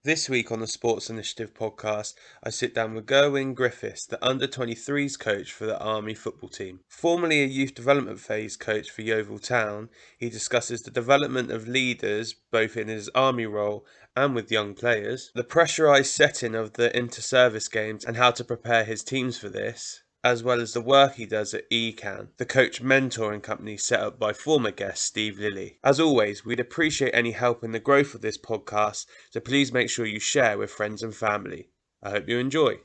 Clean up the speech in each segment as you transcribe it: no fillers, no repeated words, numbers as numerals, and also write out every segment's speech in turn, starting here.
This week on the Sports Initiative podcast, I sit down with Gerwyn Griffiths, the under-23s coach for the Army football team. Formerly a youth development phase coach for Yeovil Town, he discusses the development of leaders both in his Army role and with young players, the pressurised setting of the inter-service games and how to prepare his teams for this, as well as the work he does at Ecan, the coach mentoring company set up by former guest Steve Lilly. As always, we'd appreciate any help in the growth of this podcast, so please make sure you share with friends and family. I hope you enjoy.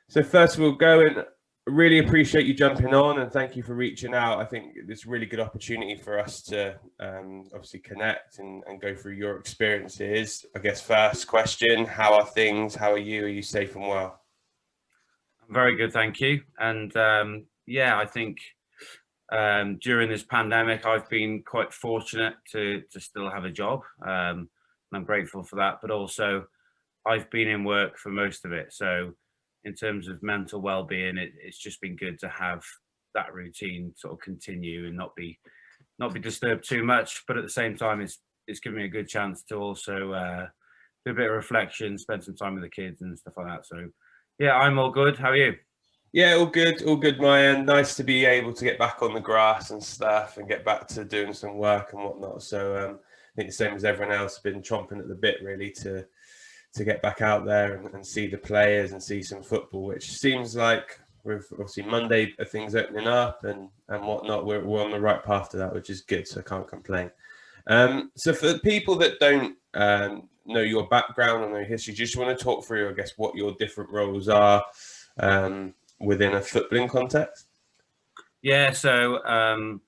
So first of all, Gerwyn, really appreciate you jumping on and thank you for reaching out. I think it's a really good opportunity for us to obviously connect and go through your experiences. I guess first question, how are things? How are you? Are you safe and well? I'm very good, thank you. And I think during this pandemic, I've been quite fortunate to still have a job. And I'm grateful for that. But also, I've been in work for most of it. So in terms of mental well-being, it's just been good to have that routine sort of continue and not be disturbed too much. But at the same time, it's given me a good chance to also do a bit of reflection, spend some time with the kids and stuff like that. So yeah, I'm all good. How are you? Yeah, all good, my end. Nice to be able to get back on the grass and stuff and get back to doing some work and whatnot. So I think the same as everyone else, been chomping at the bit really to get back out there and see the players and see some football, which seems like with obviously Monday things opening up and whatnot, we're on the right path to that, which is good. So I can't complain. So for the people that don't know your background and your history, just want to talk through, I guess, what your different roles are within a footballing context. Yeah, so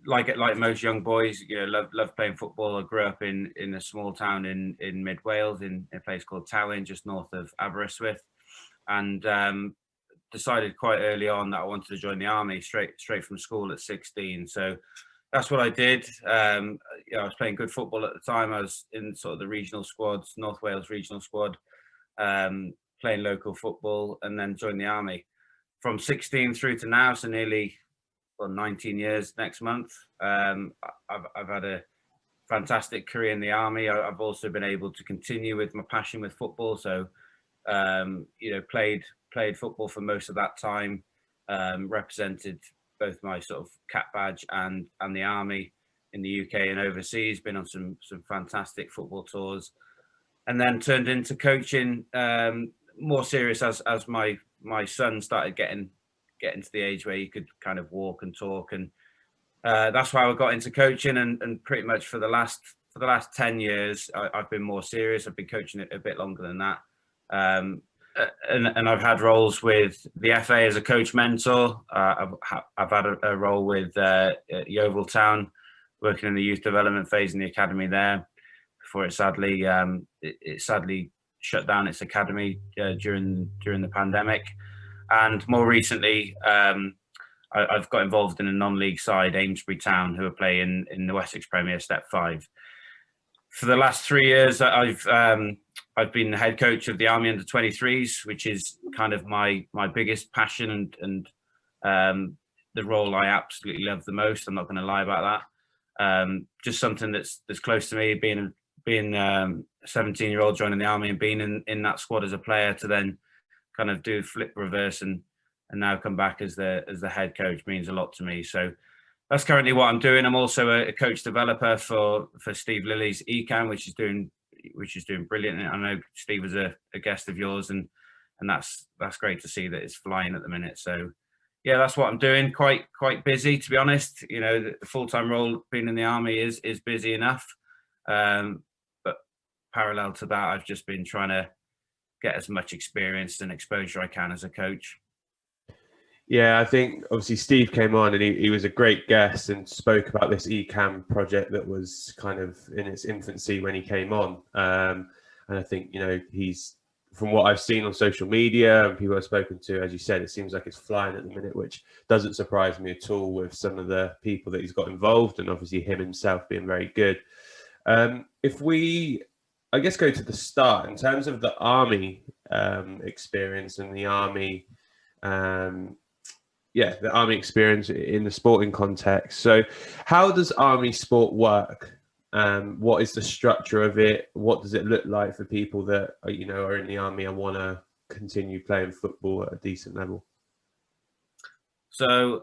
like most young boys, love playing football. I grew up in a small town in mid Wales, in a place called Towyn, just north of Aberystwyth, and decided quite early on that I wanted to join the army straight from school at 16. So that's what I did. I was playing good football at the time. I was in sort of the regional squads, North Wales regional squad, playing local football, and then joined the army from 16 through to now. So nearly 19 years next month. I've had a fantastic career in the army. I've also been able to continue with my passion with football. So, played football for most of that time, represented both my sort of cap badge and the army in the UK and overseas, been on some fantastic football tours, and then turned into coaching more serious as my son started getting to the age where he could kind of walk and talk, and that's why I got into coaching, and pretty much for the last 10 years I've been more serious. I've been coaching it a bit longer than that, and I've had roles with the FA as a coach mentor. I've had a role with Yeovil Town, working in the youth development phase in the academy there before it sadly shut down its academy during the pandemic. And more recently, I've got involved in a non-league side, Amesbury Town, who are playing in the Wessex Premier Step 5. For the last 3 years, I've been the head coach of the Army under-23s, which is kind of my biggest passion and the role I absolutely love the most. I'm not going to lie about that. Just something that's close to me, being a 17-year-old joining the Army and being in that squad as a player, to then kind of do flip reverse and now come back as the head coach means a lot to me. So that's currently what I'm doing. I'm also a coach developer for Steve Lilly's Ecan, which is doing brilliant. I know Steve was a guest of yours, and that's great to see that it's flying at the minute. So yeah, that's what I'm doing. Quite busy, to be honest. The full-time role being in the army is busy enough, but parallel to that, I've just been trying to get as much experience and exposure I can as a coach. Yeah, I think obviously Steve came on and he was a great guest and spoke about this Ecan project that was kind of in its infancy when he came on. And I think, he's from what I've seen on social media and people I've spoken to, as you said, it seems like it's flying at the minute, which doesn't surprise me at all with some of the people that he's got involved and obviously him himself being very good. If we, I guess, go to the start in terms of the army experience and the army, the army experience in the sporting context. So how does army sport work? What is the structure of it? What does it look like for people that are, are in the army and want to continue playing football at a decent level? So,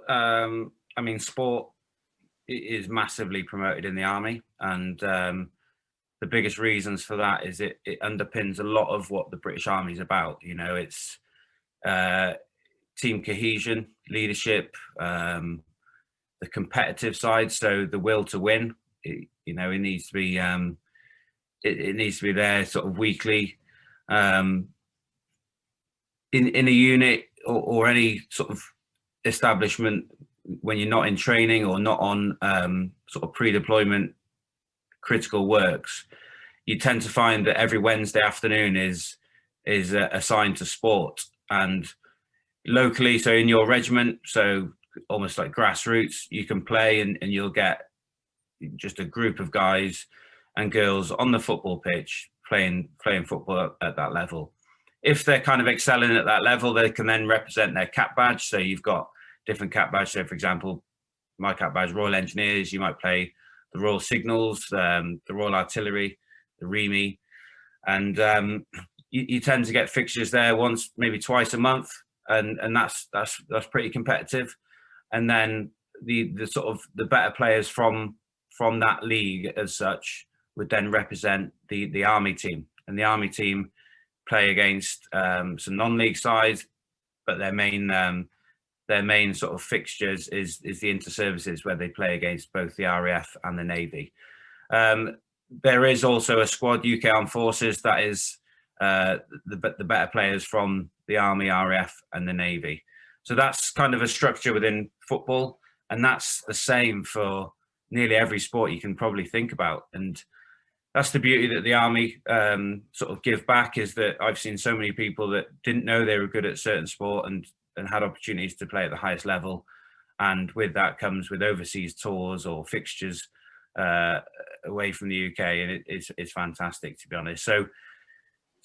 sport is massively promoted in the army, and the biggest reasons for that is it underpins a lot of what the British Army is about. It's team cohesion, leadership, the competitive side, so the will to win. It needs to be it needs to be there sort of weekly in a unit or any sort of establishment. When you're not in training or not on sort of pre-deployment critical works, you tend to find that every Wednesday afternoon is assigned to sport, and locally, so in your regiment, so almost like grassroots, you can play and you'll get just a group of guys and girls on the football pitch playing football at that level. If they're kind of excelling at that level, they can then represent their cap badge. So you've got different cap badge. So for example, my cap badge, Royal Engineers, you might play the Royal Signals, the Royal Artillery, the REME, and you tend to get fixtures there once, maybe twice a month, and that's pretty competitive. And then the sort of the better players from that league as such would then represent the army team, and the army team play against some non-league sides, but their main sort of fixtures is the inter-services, where they play against both the RAF and the Navy. There is also a squad, UK Armed Forces, that is the better players from the Army, RAF and the Navy. So that's kind of a structure within football, and that's the same for nearly every sport you can probably think about. And that's the beauty that the Army sort of give back, is that I've seen so many people that didn't know they were good at certain sport and had opportunities to play at the highest level. And with that comes with overseas tours or fixtures away from the UK. And it's fantastic, to be honest. So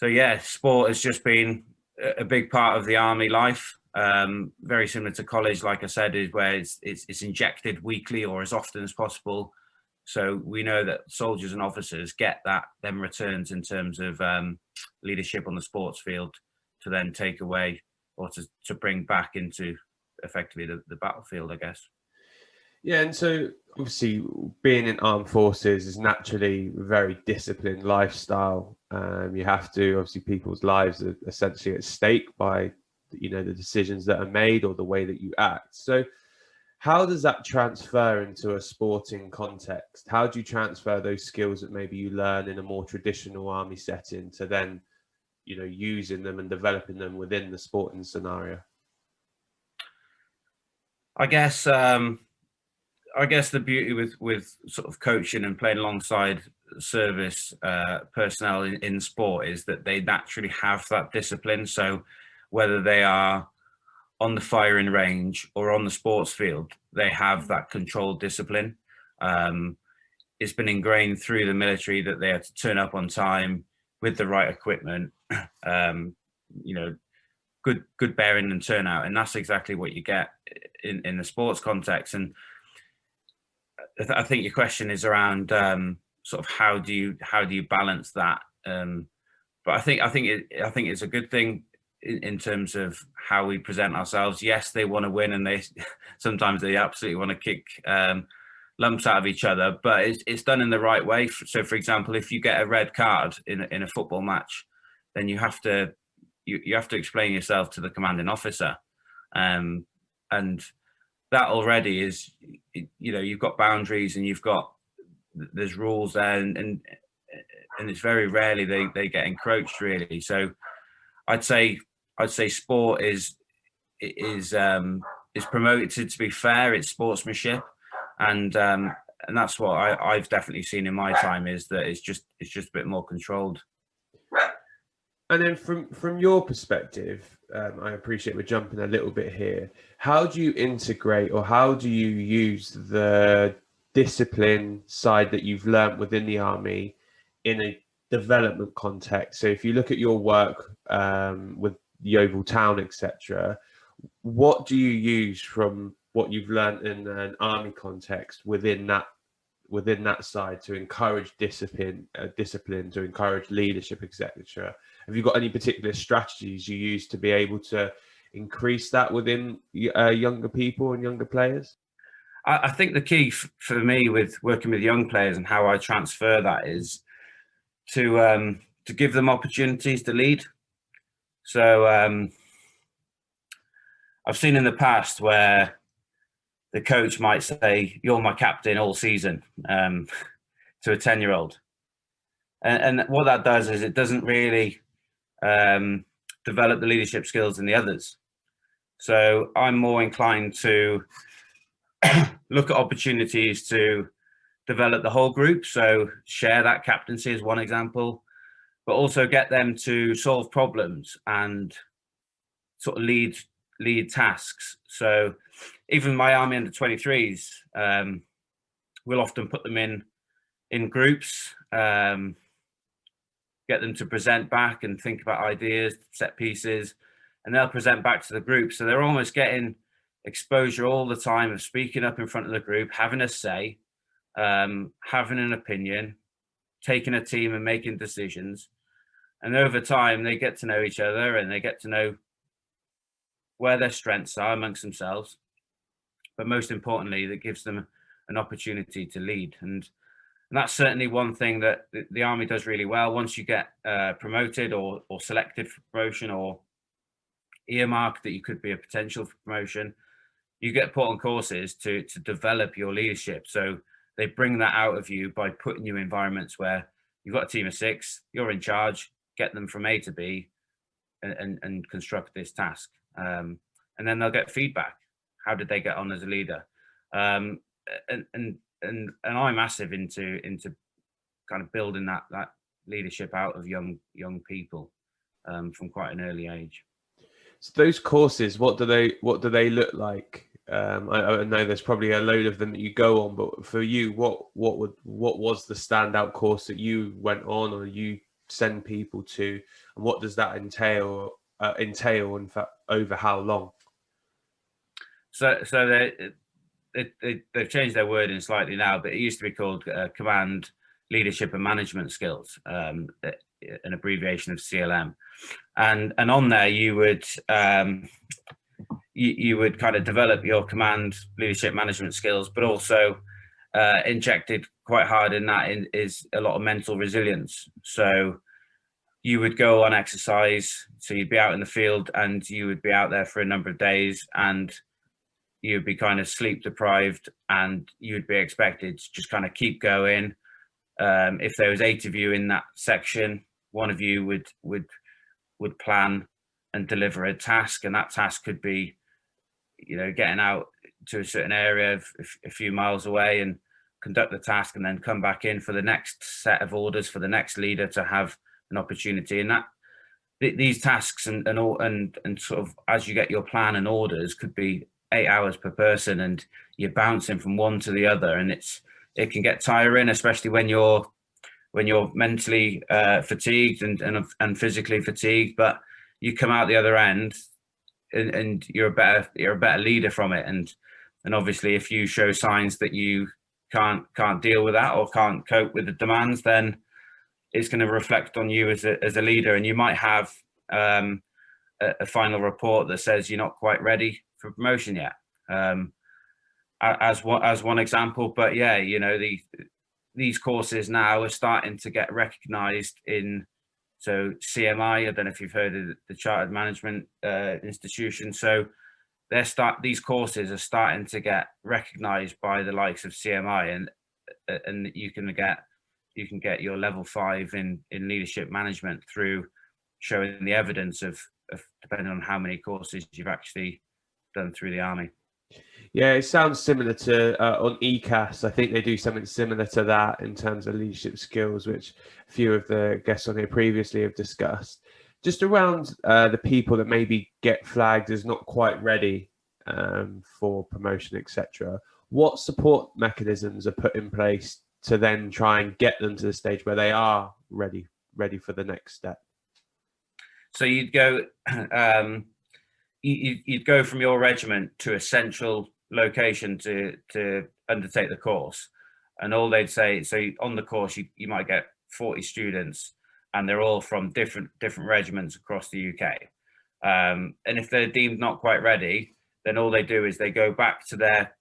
yeah, sport has just been a big part of the Army life. Very similar to college, like I said, is where it's injected weekly or as often as possible. So we know that soldiers and officers get them returns in terms of leadership on the sports field to then take away or to bring back into effectively the battlefield, I guess. Yeah, and so obviously being in armed forces is naturally a very disciplined lifestyle. You have to, obviously people's lives are essentially at stake by, the decisions that are made or the way that you act. So how does that transfer into a sporting context? How do you transfer those skills that maybe you learn in a more traditional army setting to then, using them and developing them within the sporting scenario? I guess the beauty with sort of coaching and playing alongside service personnel in sport is that they naturally have that discipline. So whether they are on the firing range or on the sports field, they have that controlled discipline. It's been ingrained through the military that they have to turn up on time with the right equipment, good bearing and turnout. And that's exactly what you get in the sports context. And I think your question is around sort of how do you balance that? But I think it's a good thing in terms of how we present ourselves. Yes, they want to win, and they sometimes they absolutely want to kick lumps out of each other, but it's done in the right way. So, for example, if you get a red card in a football match, then you have to explain yourself to the commanding officer, and that already is, you've got boundaries and there's rules there, and it's very rarely they get encroached, really. So I'd say sport is promoted to be fair. It's sportsmanship, and that's what I've definitely seen in my time, is that it's just a bit more controlled. And then from your perspective, I appreciate we're jumping a little bit here. How do you integrate, or how do you use the discipline side that you've learnt within the army in a development context? So if you look at your work with Yeovil Town, etc., what do you use from what you've learnt in an army context within that side to encourage discipline, to encourage leadership, etc.? Have you got any particular strategies you use to be able to increase that within younger people and younger players? I think the key for me with working with young players and how I transfer that is to give them opportunities to lead. So I've seen in the past where the coach might say, "You're my captain all season," to a 10-year-old. And what that does is it doesn't really develop the leadership skills in the others. So I'm more inclined to look at opportunities to develop the whole group. So share that captaincy is one example, but also get them to solve problems and sort of lead tasks. So even my army under 23s, we'll often put them in groups, get them to present back and think about ideas, set pieces, and they'll present back to the group. So they're almost getting exposure all the time of speaking up in front of the group, having a say, having an opinion, taking a team and making decisions. And over time, they get to know each other and they get to know where their strengths are amongst themselves. But most importantly, that gives them an opportunity to lead. And that's certainly one thing that the army does really well. Once you get promoted or selected for promotion or earmarked that you could be a potential for promotion, you get put on courses to develop your leadership. So they bring that out of you by putting you in environments where you've got a team of 6, you're in charge, get them from A to B and construct this task. And then they'll get feedback. How did they get on as a leader? And I'm massive into kind of building that leadership out of young people from quite an early age. So those courses, what do they look like? I know there's probably a load of them that you go on, but for you, what was the standout course that you went on or you send people to, and what does that entail? In fact, over how long? So they've changed their wording slightly now, but it used to be called Command, Leadership and Management Skills, an abbreviation of CLM. And on there, you would you would kind of develop your command, leadership, management skills, but also injected quite hard in that is a lot of mental resilience. So you would go on exercise, so you'd be out in the field and you would be out there for a number of days and you'd be kind of sleep deprived and you'd be expected to just kind of keep going. If there was 8 of you in that section, one of you would plan and deliver a task, and that task could be, getting out to a certain area a few miles away and conduct the task and then come back in for the next set of orders for the next leader to have an opportunity. And that these tasks and sort of as you get your plan and orders could be 8 hours per person, and you're bouncing from one to the other, and it can get tiring, especially when you're mentally fatigued and physically fatigued, but you come out the other end and you're a better leader from it. And obviously if you show signs that you can't deal with that or can't cope with the demands, then it's going to reflect on you as a leader, and you might have a final report that says you're not quite ready for promotion yet, as one example. But yeah, these courses now are starting to get recognized in, so CMI, I don't know if you've heard of the Chartered Management Institution. So these courses are starting to get recognized by the likes of CMI, and you can get your level 5 in leadership management through showing the evidence of depending on how many courses you've actually done through the army. Yeah, it sounds similar to on ECAS. I think they do something similar to that in terms of leadership skills, which a few of the guests on here previously have discussed. Just around the people that maybe get flagged as not quite ready for promotion, etc. What support mechanisms are put in place to then try and get them to the stage where they are ready for the next step? So you'd go, you'd go from your regiment to a central location to undertake the course, and all they'd say. So on the course, you might get 40 students, and they're all from different regiments across the UK. And if they're deemed not quite ready, then all they do is they go back to their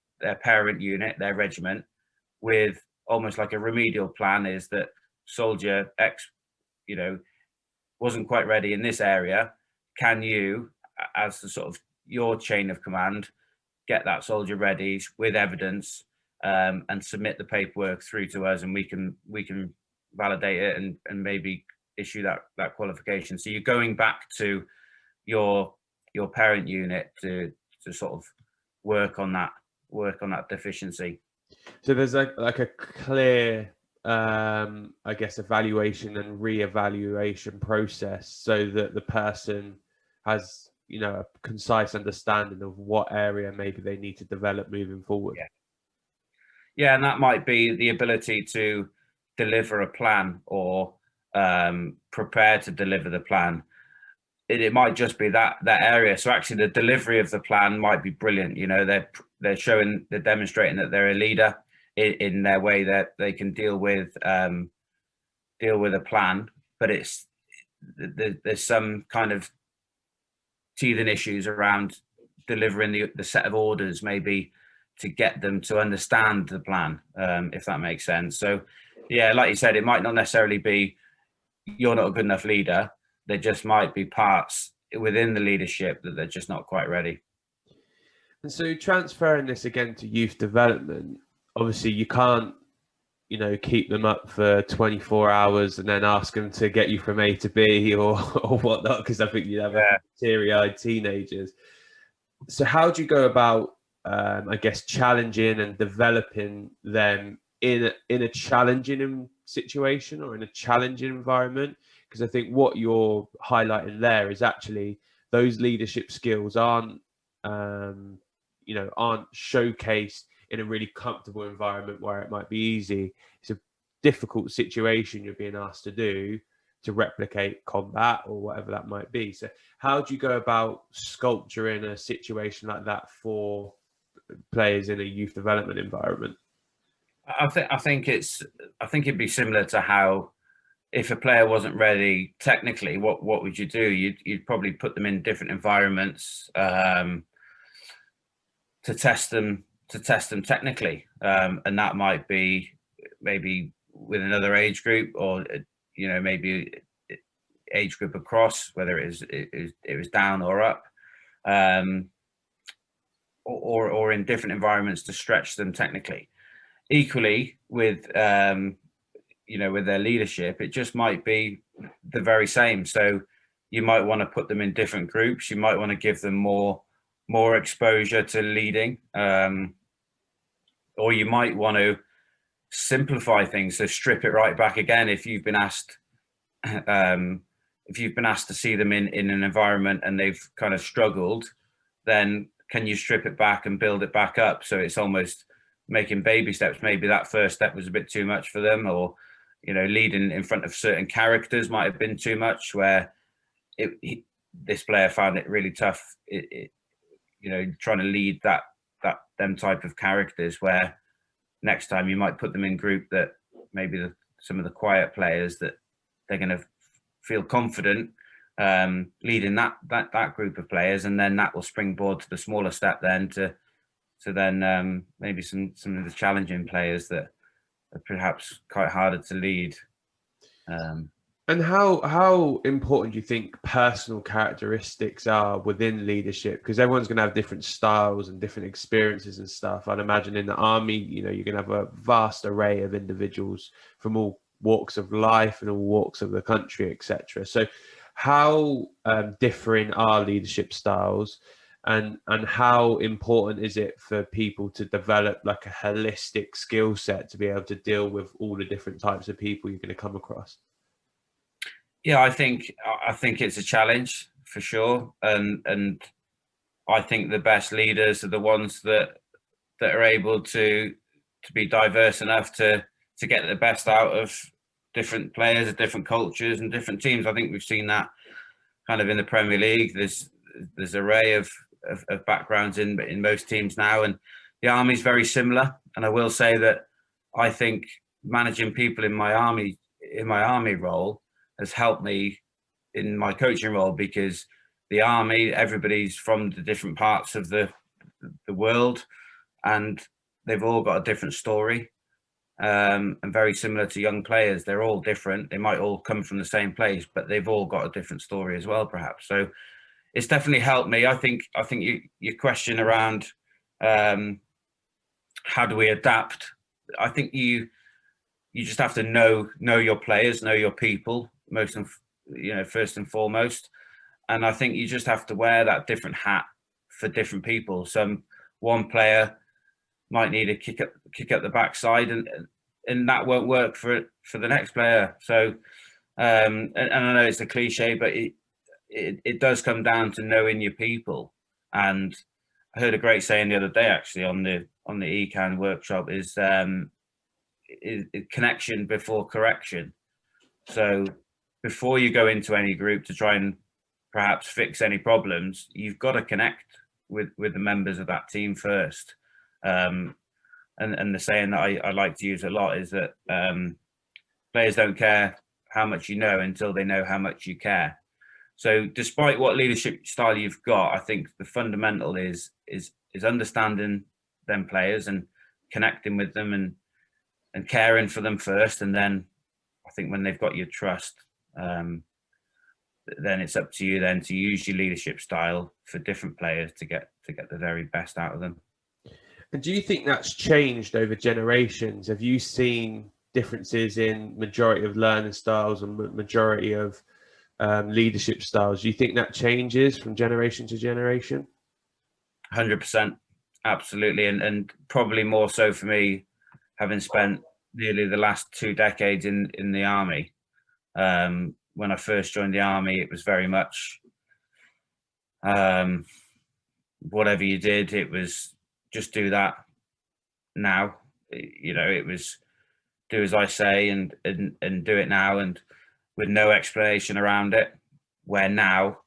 parent unit, their regiment, with almost like a remedial plan. Is that soldier X, wasn't quite ready in this area. Can you, as the sort of your chain of command, get that soldier ready with evidence, and submit the paperwork through to us, and we can validate it and maybe issue that qualification. So you're going back to your parent unit to sort of work on that deficiency. So there's like a clear I guess evaluation and re-evaluation process, so that the person has a concise understanding of what area maybe they need to develop moving forward. Yeah, and that might be the ability to deliver a plan, or prepare to deliver the plan. It might just be that area. So actually the delivery of the plan might be brilliant. They're demonstrating that they're a leader in their way, that they can deal with a plan, but there's some kind of teething issues around delivering the set of orders, maybe to get them to understand the plan, if that makes sense. So yeah, like you said, it might not necessarily be you're not a good enough leader. There just might be parts within the leadership that they're just not quite ready. And so transferring this again to youth development, obviously you can't, keep them up for 24 hours and then ask them to get you from A to B or whatnot, because I think you'd have teary-eyed teenagers. So how do you go about, I guess, challenging and developing them in a challenging situation or in a challenging environment? Because I think what you're highlighting there is actually those leadership skills aren't showcased in a really comfortable environment where it might be easy. It's a difficult situation you're being asked to do, to replicate combat or whatever that might be. So how do you go about sculpturing a situation like that for players in a youth development environment? I think it'd be similar to how, if a player wasn't ready technically, what would you do? You'd probably put them in different environments to test them technically, and that might be maybe with another age group, or maybe age group across, whether it was down or up, or in different environments to stretch them technically. Equally with with their leadership, it just might be the very same. So you might want to put them in different groups. You might want to give them more exposure to leading, or you might want to simplify things, so strip it right back again. If you've been asked to see them in an environment and they've kind of struggled, then can you strip it back and build it back up? So it's almost making baby steps. Maybe that first step was a bit too much for them, or leading in front of certain characters might have been too much, where this player found it really tough, trying to lead them type of characters, where next time you might put them in group that maybe some of the quiet players, that they're going to feel confident leading that group of players, and then that will springboard to the smaller step then to maybe some of the challenging players that are perhaps quite harder to lead. And how important do you think personal characteristics are within leadership? Because everyone's going to have different styles and different experiences and stuff. I'd imagine in the army, you're going to have a vast array of individuals from all walks of life and all walks of the country, etc. So how differing are leadership styles, and how important is it for people to develop like a holistic skill set to be able to deal with all the different types of people you're going to come across? Yeah, I think it's a challenge for sure, and I think the best leaders are the ones that are able to be diverse enough to get the best out of different players, different cultures, and different teams. I think we've seen that kind of in the Premier League. There's an array of backgrounds in most teams now, and the Army's very similar. And I will say that I think managing people in my army role has helped me in my coaching role, because the Army, everybody's from the different parts of the world, and they've all got a different story. And very similar to young players, they're all different. They might all come from the same place, but they've all got a different story as well, perhaps. So it's definitely helped me. I think your question around how do we adapt? I think you just have to know your players, know your people, first and foremost. And I think you just have to wear that different hat for different people. One player might need a kick up the backside, and that won't work for the next player. So, and I know it's a cliche, but it does come down to knowing your people. And I heard a great saying the other day, actually, on the Ecan workshop, is connection before correction. So before you go into any group to try and perhaps fix any problems, you've got to connect with the members of that team first. And the saying that I like to use a lot is that players don't care how much you know until they know how much you care. So despite what leadership style you've got, I think the fundamental is understanding them players and connecting with them and caring for them first. And then I think when they've got your trust, then it's up to you then to use your leadership style for different players to get the very best out of them. And do you think that's changed over generations? Have you seen differences in majority of learning styles and majority of leadership styles? Do you think that changes from generation to generation? 100%, absolutely, and probably more so for me, having spent nearly the last 2 decades in the Army. When I first joined the Army, it was very much whatever you did, it was just do that now. It was do as I say and do it now, and with no explanation around it. Where now,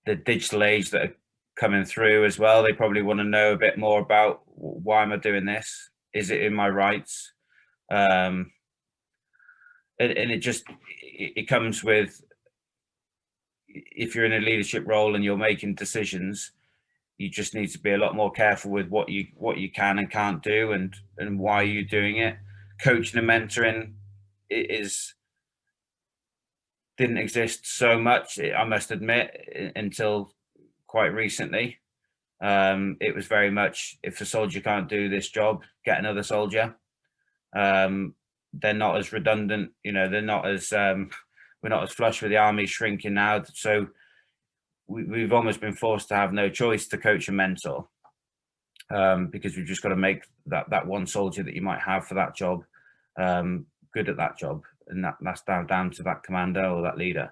the digital age that are coming through as well, they probably want to know a bit more about, why am I doing this? Is it in my rights? And it comes with, if you're in a leadership role and you're making decisions, you just need to be a lot more careful with what you can and can't do, and why you're doing it. Coaching and mentoring didn't exist so much, I must admit, until quite recently. It was very much, if a soldier can't do this job, get another soldier. They're not as redundant, they're not as we're not as flush with the Army shrinking now, so we've almost been forced to have no choice to coach and mentor, because we've just got to make that one soldier that you might have for that job good at that job, and that's down to that commander or that leader.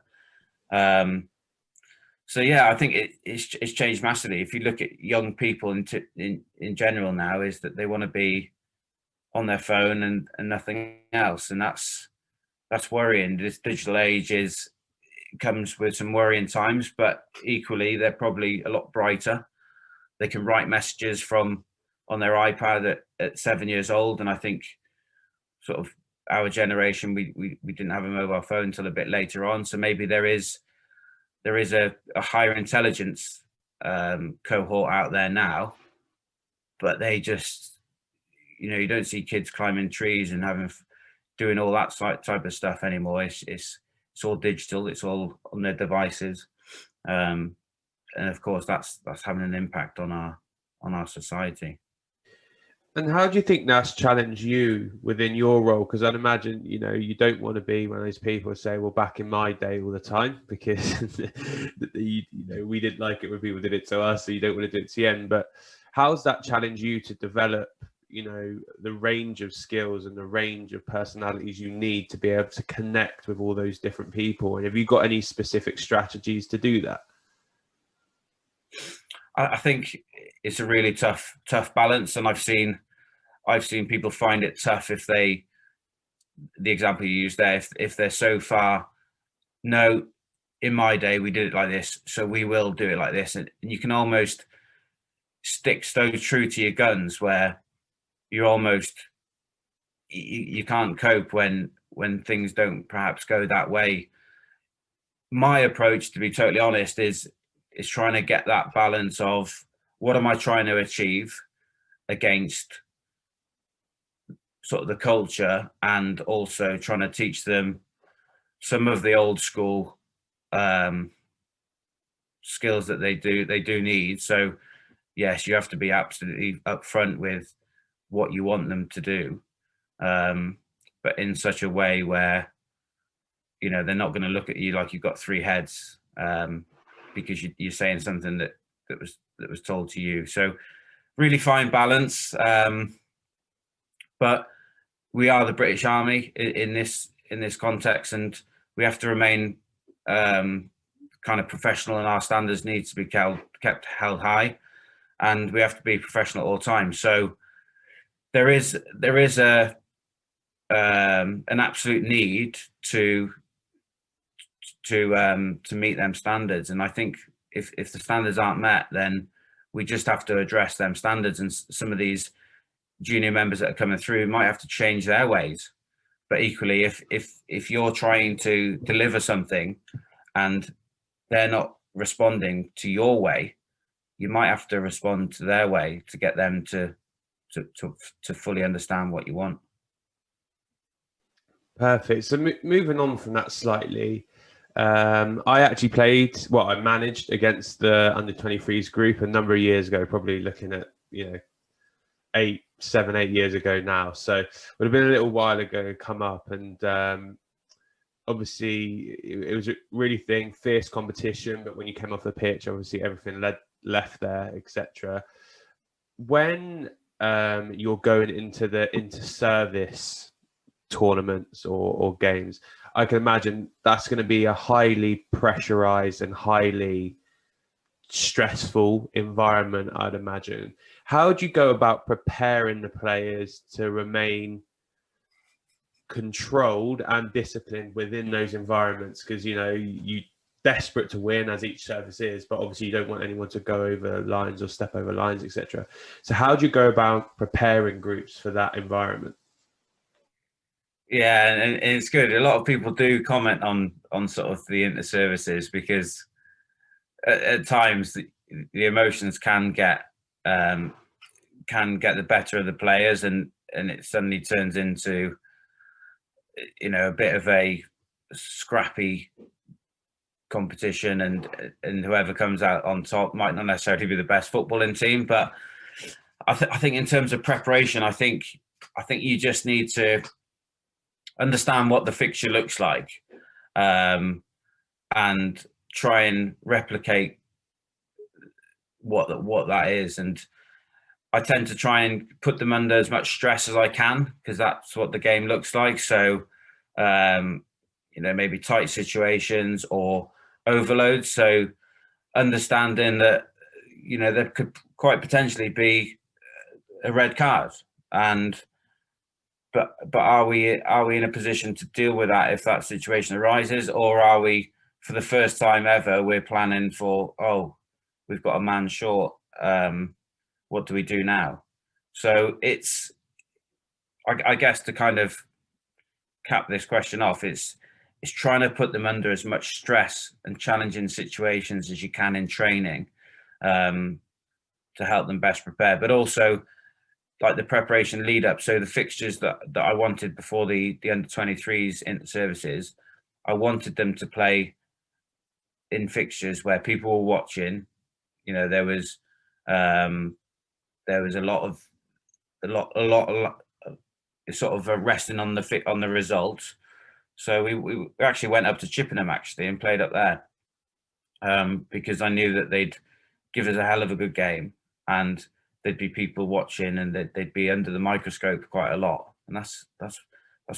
So yeah, I think it's changed massively. If you look at young people in general now, is that they want to be on their phone and nothing else, and that's worrying. This digital age comes with some worrying times, but equally they're probably a lot brighter. They can write messages on their iPad at 7 years old, and I think sort of our generation, we didn't have a mobile phone until a bit later on. So maybe there is a higher intelligence cohort out there now, but they just, you don't see kids climbing trees and doing all that type of stuff anymore. It's all digital. It's all on their devices, and of course that's having an impact on our society. And how do you think that's challenged you within your role? Because I'd imagine, you don't want to be one of those people who say, well, back in my day all the time, because we didn't like it when people did it to us, so you don't want to do it to the end. But how's that challenge you to develop the range of skills and the range of personalities you need to be able to connect with all those different people? And have you got any specific strategies to do that? I think it's a really tough balance, and I've seen people find it tough if the example you used there, if they're so far, no, in my day we did it like this, so we will do it like this, and you can almost stick so true to your guns where you're almost, you can't cope when things don't perhaps go that way. My approach, to be totally honest, is trying to get that balance of what am I trying to achieve against sort of the culture, and also trying to teach them some of the old school skills that they do need. So yes, you have to be absolutely upfront with what you want them to do, but in such a way where they're not going to look at you like you've got three heads, because you're saying something that was told to you. So really fine balance, but we are the British Army in this context, and we have to remain kind of professional, and our standards need to be kept held high, and we have to be professional at all times. So there is an absolute need to meet them standards, and I think if the standards aren't met, then we just have to address them standards, and some of these junior members that are coming through might have to change their ways. But equally, if you're trying to deliver something and they're not responding to your way, you might have to respond to their way to get them to fully understand what you want. Perfect. So moving on from that slightly, I actually I managed against the under-23s group a number of years ago, probably looking at 8 years ago now. So it would have been a little while ago come up, and obviously it was a really fierce competition, but when you came off the pitch, obviously everything left there, etc. When you're going into service tournaments or games, I can imagine that's going to be a highly pressurized and highly stressful environment, I'd imagine. How do you go about preparing the players to remain controlled and disciplined within those environments? Because you desperate to win, as each service is, but obviously you don't want anyone to go over lines or step over lines, etc. So how do you go about preparing groups for that environment? Yeah, and it's good. A lot of people do comment on sort of the inter-services, because at times the emotions can get the better of the players, and it suddenly turns into a bit of a scrappy competition, and whoever comes out on top might not necessarily be the best footballing team. But I think in terms of preparation, I think you just need to understand what the fixture looks like, and try and replicate what that is. And I tend to try and put them under as much stress as I can, because that's what the game looks like. So maybe tight situations or overloads. So understanding that there could quite potentially be a red card, but are we in a position to deal with that if that situation arises, or are we, for the first time ever, we're planning for, we've got a man short, what do we do now? So it's, I guess, to kind of cap this question off, it's trying to put them under as much stress and challenging situations as you can in training, to help them best prepare, but also like the preparation lead up. So the fixtures that I wanted before the under 23s inter-services, I wanted them to play in fixtures where people were watching. There was a lot of sort of resting on the results. So we actually went up to Chippenham and played up there, because I knew that they'd give us a hell of a good game, and there'd be people watching, and they'd be under the microscope quite a lot. And that's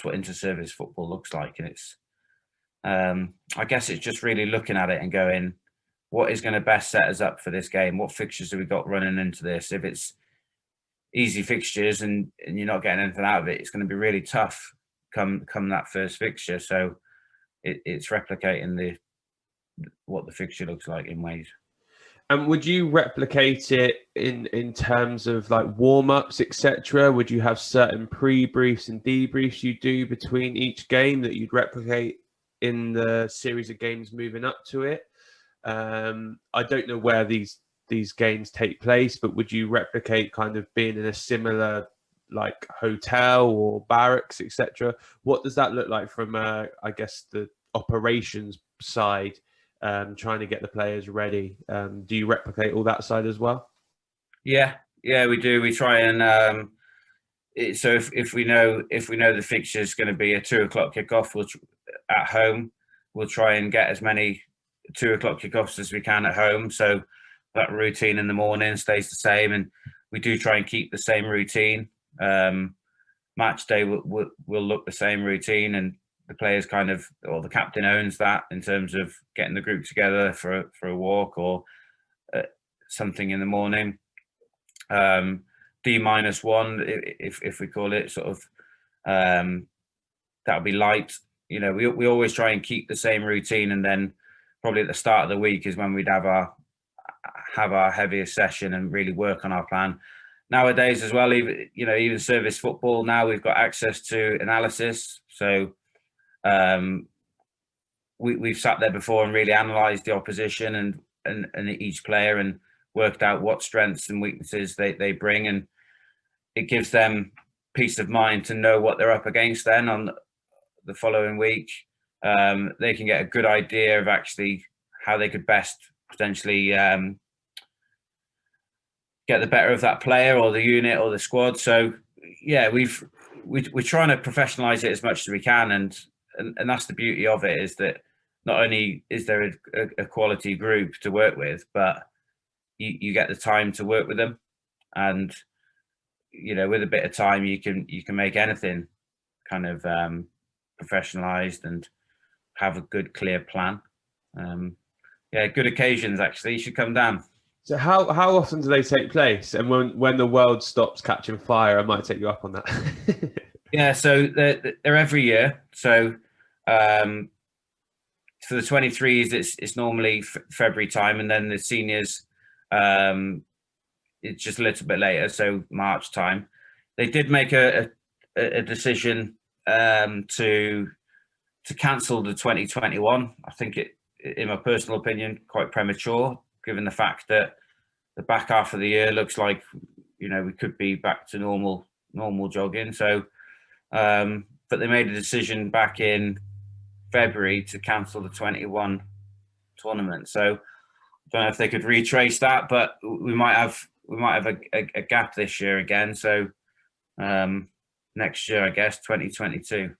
what inter-service football looks like. And it's I guess it's just really looking at it and going, what is going to best set us up for this game? What fixtures have we got running into this? If it's easy fixtures and you're not getting anything out of it, it's going to be really tough come that first fixture. So it's replicating what the fixture looks like in ways. And would you replicate it in terms of like warm-ups, etc.? Would you have certain pre-briefs and debriefs you do between each game that you'd replicate in the series of games moving up to it? I don't know where these games take place, but would you replicate kind of being in a similar like hotel or barracks, etc.? What does that look like from I guess the operations side, trying to get the players ready? Do you replicate all that side as well? Yeah, we do. We try and so if we know the fixture is going to be a 2:00 kickoff, at home, we'll try and get as many 2:00 kickoffs as we can at home. So that routine in the morning stays the same, and we do try and keep the same routine. Match day will look the same routine, and the players or the captain owns that in terms of getting the group together for a walk or something in the morning. D-1, if we call it, sort of, that'll be light. You know, we always try and keep the same routine, and then probably at the start of the week is when we'd have our heaviest session and really work on our plan. Nowadays as well, even service football, now we've got access to analysis. So we've sat there before and really analysed the opposition and each player and worked out what strengths and weaknesses they bring, and it gives them peace of mind to know what they're up against then on the following week. They can get a good idea of actually how they could best potentially get the better of that player or the unit or the squad. So yeah, we're trying to professionalize it as much as we can, and that's the beauty of it, is that not only is there a quality group to work with, but you get the time to work with them, and with a bit of time you can make anything kind of professionalized and have a good clear plan. Good occasions, actually. You should come down. So how often do they take place? And when the world stops catching fire, I might take you up on that. Yeah, so they're every year. So for the 23s, it's normally February time, and then the seniors, it's just a little bit later, so March time. They did make a decision to cancel the 2021. I think it, in my personal opinion, quite premature, given the fact that the back half of the year looks like we could be back to normal jogging. So, but they made a decision back in February to cancel the 21 tournament. So I don't know if they could retrace that, but we might have a gap this year again. So next year, I guess, 2022.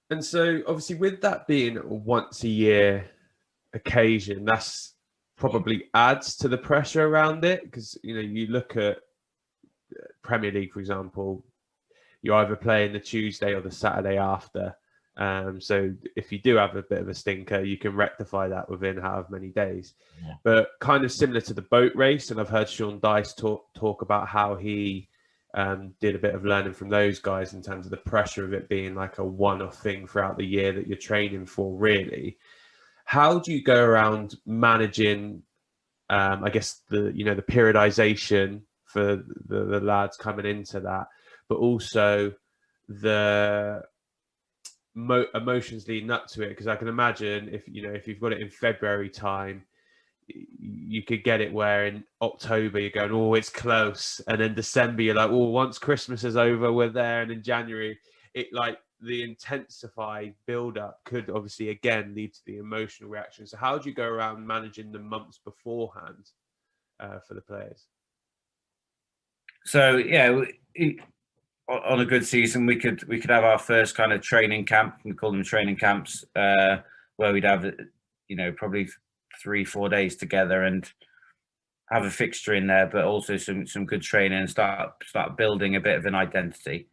And so obviously with that being a once a year occasion, that's probably adds to the pressure around it, because you look at Premier League, for example, you're either playing the Tuesday or the Saturday after. So if you do have a bit of a stinker, you can rectify that within however many days. Yeah. But kind of similar to the boat race, and I've heard Sean Dice talk about how he did a bit of learning from those guys in terms of the pressure of it being like a one-off thing throughout the year that you're training for, really. How do you go around managing, I guess, the periodization for the lads coming into that, but also the emotions leading up to it? Because I can imagine if you've got it in February time, you could get it where in October you're going, oh, it's close, and then December you're like, oh, once Christmas is over, we're there, and in January it like the intensified build-up could obviously again lead to the emotional reaction. So how do you go around managing the months beforehand for the players? So yeah, on a good season, we could have our first kind of training camp. We call them training camps, where we'd have probably 3-4 days together, and have a fixture in there, but also some good training and start building a bit of an identity.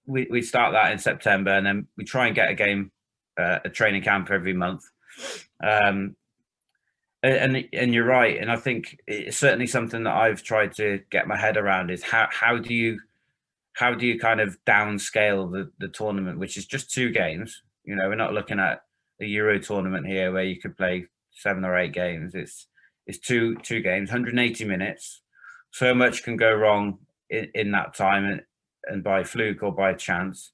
We start that in September, and then we try and get a game, a training camp every month. And you're right, and I think it's certainly something that I've tried to get my head around is how do you kind of downscale the tournament, which is just 2 games. You know, we're not looking at a Euro tournament here where you could play 7 or 8 games. It's two games, 180 minutes. So much can go wrong in that time, and by fluke or by chance.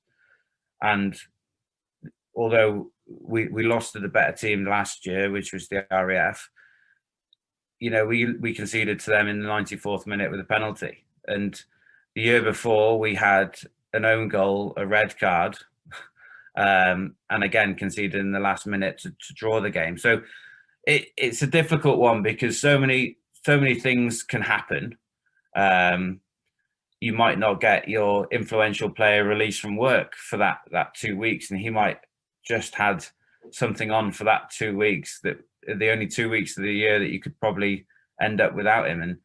And although we lost to the better team last year, which was the RAF, you know, we conceded to them in the 94th minute with a penalty. And the year before, we had an own goal, a red card, and again conceded in the last minute to draw the game. So it's a difficult one because so many things can happen. You might not get your influential player released from work for that 2 weeks, and he might just had something on for that 2 weeks, that the only 2 weeks of the year that you could probably end up without him. And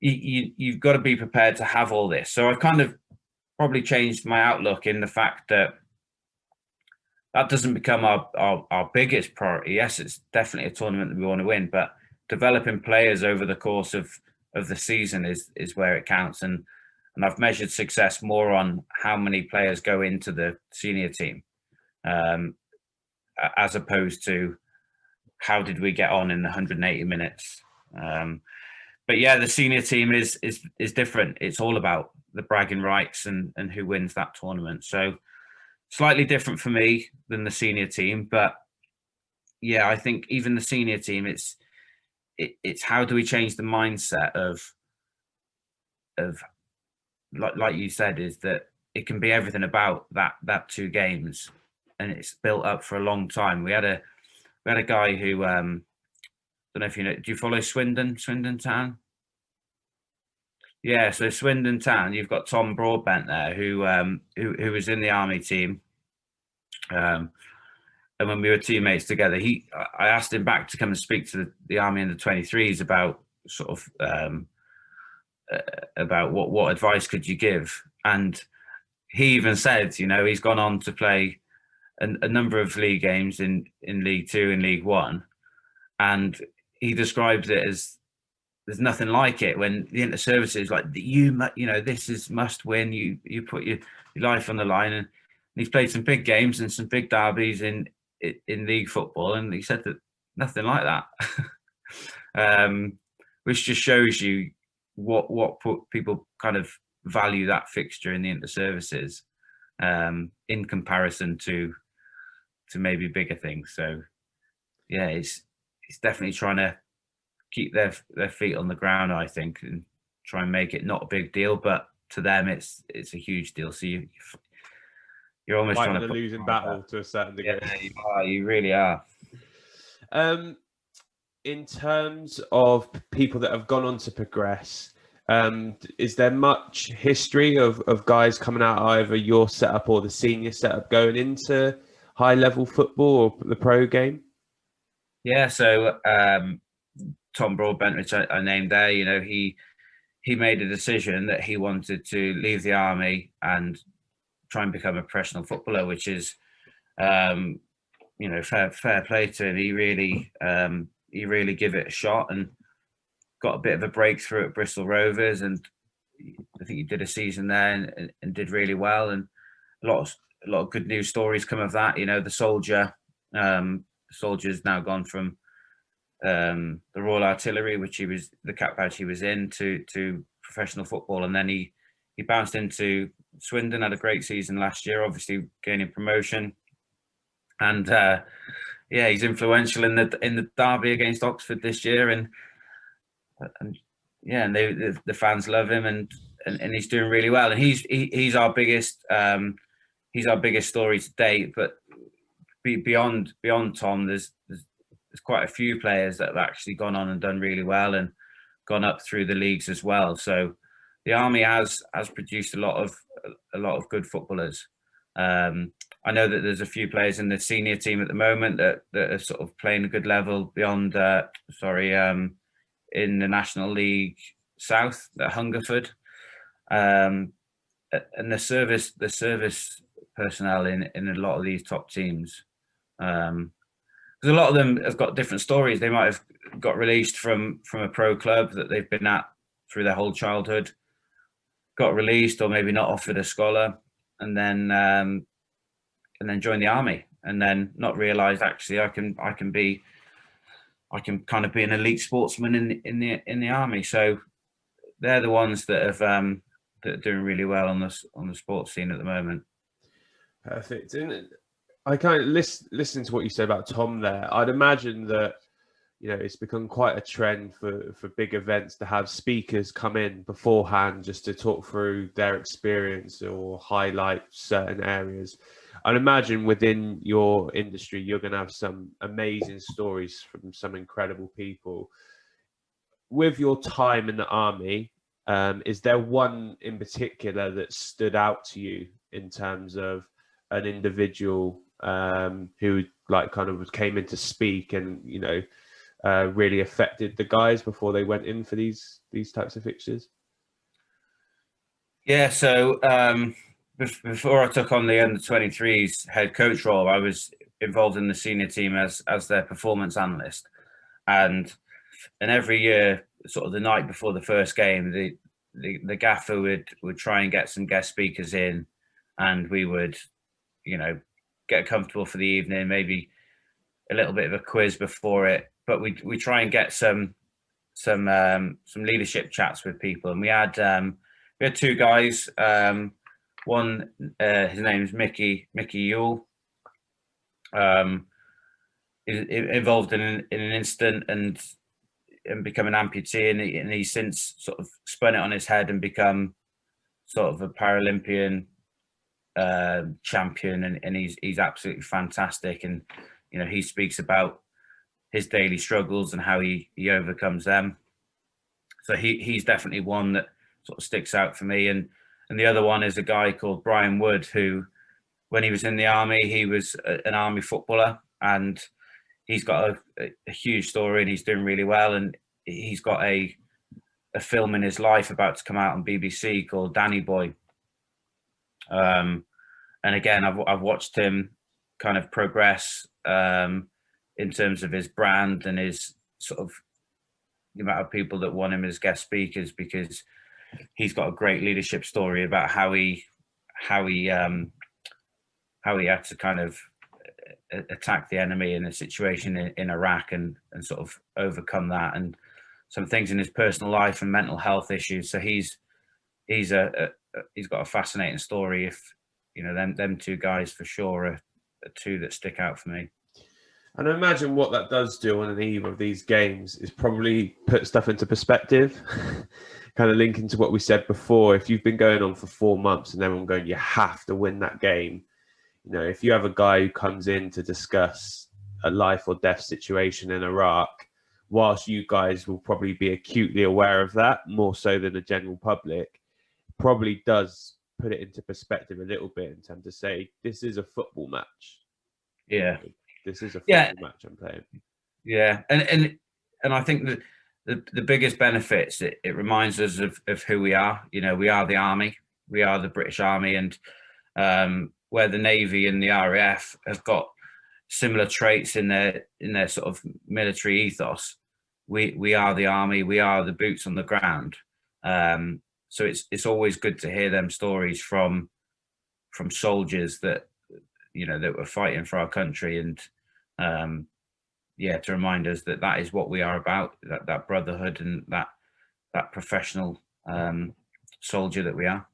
you've got to be prepared to have all this. So I've kind of probably changed my outlook in the fact that doesn't become our biggest priority. Yes, it's definitely a tournament that we want to win, but developing players over the course of the season is where it counts. And I've measured success more on how many players go into the senior team, as opposed to how did we get on in the 180 minutes. But yeah, the senior team is different. It's all about the bragging rights and who wins that tournament. So slightly different for me than the senior team, but yeah, I think even the senior team, it's how do we change the mindset of like you said, is that it can be everything about that 2 games, and it's built up for a long time. We had a guy who don't know if you know. Do you follow Swindon Town? Yeah, so Swindon Town, you've got Tom Broadbent there, who was in the army team, and when we were teammates together, I asked him back to come and speak to the army in the 23s about sort of about what advice could you give, and he even said, you know, he's gone on to play a number of league games in League Two and League One, and he describes it as there's nothing like it when the inter-services, like, you know, this is must win. You put your life on the line, and he's played some big games and some big derbies in league football, and he said that nothing like that, which just shows you what people kind of value that fixture in the inter-services, in comparison to maybe bigger things. So yeah, it's definitely trying to keep their feet on the ground, I think, and try and make it not a big deal, but to them it's a huge deal. So you're almost fighting trying to a losing battle to a certain degree. Yeah, you really are. In terms of people that have gone on to progress, is there much history of guys coming out of either your setup or the senior setup going into high level football or the pro game? Yeah, so Tom Broadbent, which I named there, you know, he made a decision that he wanted to leave the army and try and become a professional footballer, which is, you know, fair play to him. He really give it a shot and got a bit of a breakthrough at Bristol Rovers, and I think he did a season there and did really well. And a lot of good news stories come of that. You know, the soldier's now gone from the Royal Artillery, which he was the cap badge he was in, to professional football, and then he bounced into Swindon, had a great season last year, obviously gaining promotion, and yeah, he's influential in the derby against Oxford this year, and yeah, and the fans love him, and he's doing really well, and he's our biggest story to date. But beyond Tom, there's quite a few players that have actually gone on and done really well and gone up through the leagues as well. So the army has produced a lot of good footballers. I know that there's a few players in the senior team at the moment that are sort of playing a good level beyond. in the National League South at Hungerford, and the service personnel in a lot of these top teams. Because a lot of them have got different stories. They might have got released from a pro club that they've been at through their whole childhood, got released or maybe not offered a scholar, and then joined the army, and then not realised actually I can kind of be an elite sportsman in the army. So they're the ones that have that are doing really well on the sports scene at the moment. Perfect. And I kind of listening to what you said about Tom there. I'd imagine that, you know, it's become quite a trend for big events to have speakers come in beforehand just to talk through their experience or highlight certain areas. I'd imagine within your industry, you're going to have some amazing stories from some incredible people. With your time in the army, is there one in particular that stood out to you in terms of an individual who like kind of came in to speak and, you know, really affected the guys before they went in for these types of fixtures? Yeah, so before I took on the under-23s head coach role, I was involved in the senior team as their performance analyst, and every year, sort of the night before the first game, the gaffer would try and get some guest speakers in, and we would, you know, get comfortable for the evening, maybe a little bit of a quiz before it, but we try and get some leadership chats with people. And we had two guys. One, his name is Mickey Yule. Involved in an incident and become an amputee, and he's since sort of spun it on his head and become sort of a Paralympian champion, and he's absolutely fantastic. And you know, he speaks about his daily struggles and how he overcomes them. So he's definitely one that sort of sticks out for me. And the other one is a guy called Brian Wood, who, when he was in the army, he was an army footballer, and he's got a huge story, and he's doing really well. And he's got a film in his life about to come out on BBC called Danny Boy. And again, I've watched him kind of progress in terms of his brand and his sort of the amount of people that want him as guest speakers, because he's got a great leadership story about how he had to kind of attack the enemy in a situation in Iraq and sort of overcome that, and some things in his personal life and mental health issues. So he's got a fascinating story. If you know, them two guys for sure are two that stick out for me. And I imagine what that does do on an eve of these games is probably put stuff into perspective, kind of linking to what we said before. If you've been going on for 4 months and everyone going, you have to win that game. You know, if you have a guy who comes in to discuss a life or death situation in Iraq, whilst you guys will probably be acutely aware of that, more so than the general public, probably does put it into perspective a little bit in terms of say, this is a football match. Yeah. This is a football match I'm playing. Yeah. And I think that the biggest benefits, it reminds us of who we are. You know, we are the army, we are the British Army, and where the Navy and the RAF have got similar traits in their sort of military ethos, we are the army, we are the boots on the ground. So it's always good to hear them stories from soldiers that, you know, that were fighting for our country, and to remind us that is what we are about, that brotherhood and that professional soldier that we are.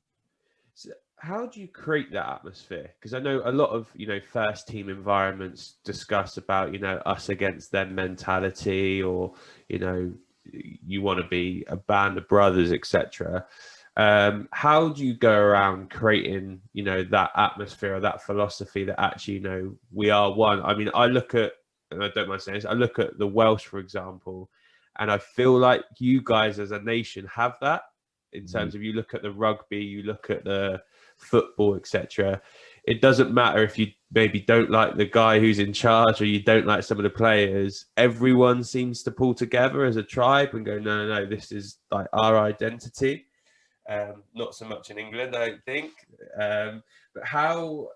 So how do you create that atmosphere? Because I know a lot of, you know, first team environments discuss about, you know, us against them mentality, or, you know, you want to be a band of brothers, etc. How do you go around creating, you know, that atmosphere or that philosophy that actually, you know, we are one? I mean, I look at, and I don't mind saying this, I look at the Welsh, for example, and I feel like you guys as a nation have that in terms of, you look at the rugby, you look at the football, etc. it doesn't matter if you maybe don't like the guy who's in charge or you don't like some of the players. Everyone seems to pull together as a tribe and go, no, this is like our identity. Not so much in England, I don't think. But how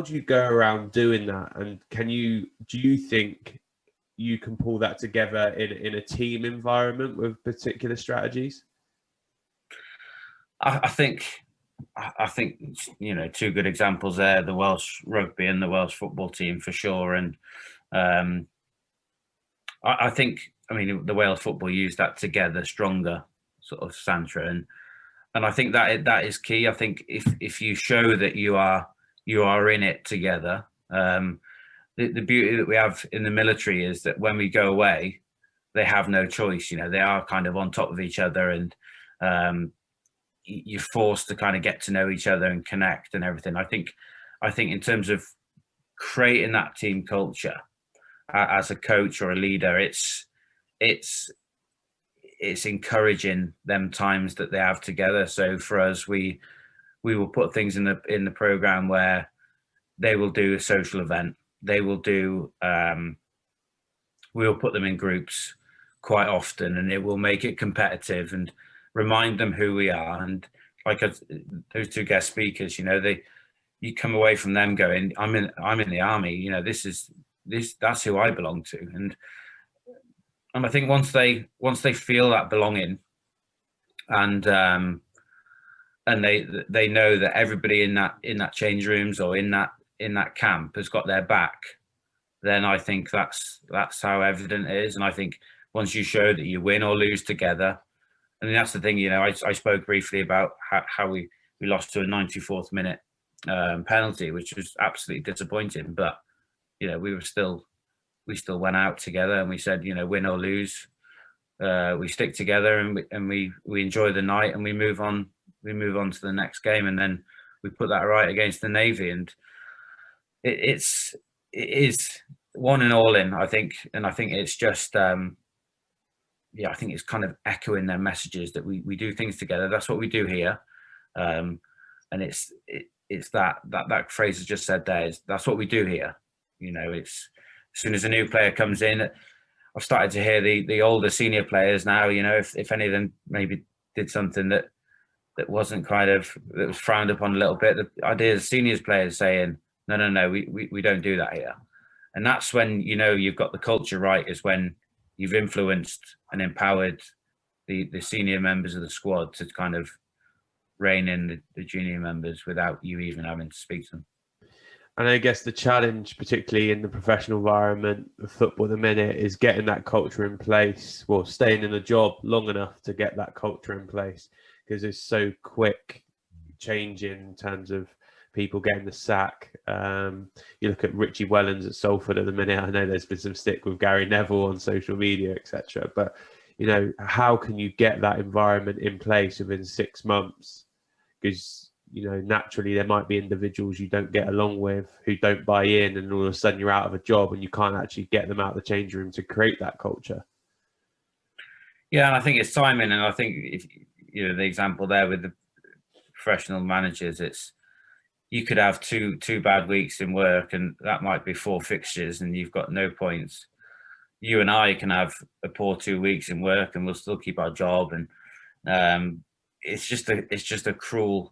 do you go around doing that? And do you think you can pull that together in a team environment with particular strategies? I think two good examples there: the Welsh rugby and the Welsh football team for sure. And I think the Wales football use that together stronger sort of mantra, and I think that is key. I think if you show that you are in it together. The beauty that we have in the military is that when we go away, they have no choice. They are kind of on top of each other, and you're forced to kind of get to know each other and connect and everything. I think in terms of creating that team culture as a coach or a leader, it's encouraging them times that they have together. So for us, we will put things in the program where they will do a social event. They will do, we will put them in groups quite often, and it will make it competitive and remind them who we are. And like those two guest speakers, you come away from them going, I'm in the army, that's who I belong to. And I think once they feel that belonging, and they know that everybody in that change rooms or in that camp has got their back, then I think that's how evident it is. And I think once you show that you win or lose together, and that's the thing, I spoke briefly about how we lost to a 94th minute penalty, which was absolutely disappointing. But we still went out together, and we said, win or lose, we stick together, and we enjoy the night, and we move on to the next game, and then we put that right against the Navy. And it is one and all in, I think. And I think it's just I think it's kind of echoing their messages that we do things together. That's what we do here. And it's that phrase I just said there, that's what we do here. It's as soon as a new player comes in, I've started to hear the older senior players now, if any of them maybe did something that wasn't that was frowned upon a little bit, the idea of seniors players saying, no, we don't do that here. And that's when, you've got the culture right, is when you've influenced and empowered the senior members of the squad to kind of rein in the junior members without you even having to speak to them. And I guess the challenge, particularly in the professional environment of football at the minute, is getting that culture in place, staying in a job long enough to get that culture in place, because it's so quick changing in terms of people getting the sack. You look at Richie Wellens at Salford at the minute. I know there's been some stick with Gary Neville on social media, etc. But, how can you get that environment in place within 6 months? Because, naturally there might be individuals you don't get along with who don't buy in, and all of a sudden you're out of a job and you can't actually get them out of the change room to create that culture. Yeah, and I think it's timing. And I think if the example there with the professional managers, you could have two bad weeks in work, and that might be 4 fixtures, and you've got no points. You and I can have a poor 2 weeks in work, and we'll still keep our job. And it's just a cruel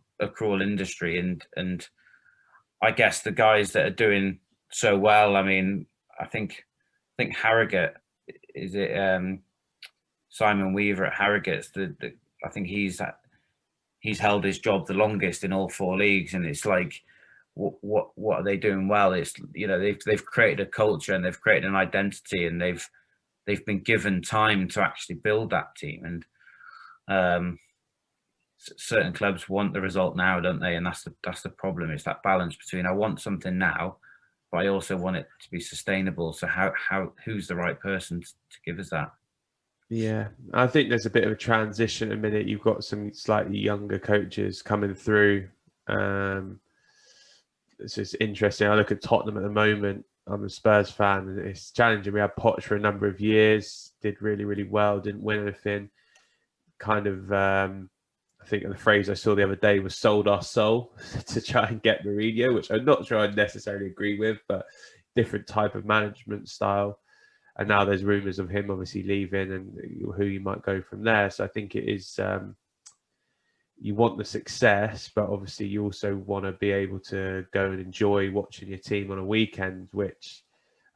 industry. And I guess the guys that are doing so well, I think Harrogate, is it Simon Weaver at Harrogate? I think he's held his job the longest in all 4 leagues, and it's like, what are they doing well? It's they've created a culture, and they've created an identity, and they've been given time to actually build that team. And certain clubs want the result now, don't they? And that's the problem. It's that balance between, I want something now, but I also want it to be sustainable. So who's the right person to give us that? Yeah, I think there's a bit of a transition at the minute. You've got some slightly younger coaches coming through. It's just interesting. I look at Tottenham at the moment. I'm a Spurs fan, and it's challenging. We had Poch for a number of years, did really, really well, didn't win anything. Kind of I think the phrase I saw the other day was "sold our soul" to try and get Mourinho, which I'm not sure I necessarily agree with, but different type of management style. And now there's rumours of him obviously leaving and who you might go from there. So I think it is, you want the success, but obviously you also want to be able to go and enjoy watching your team on a weekend, which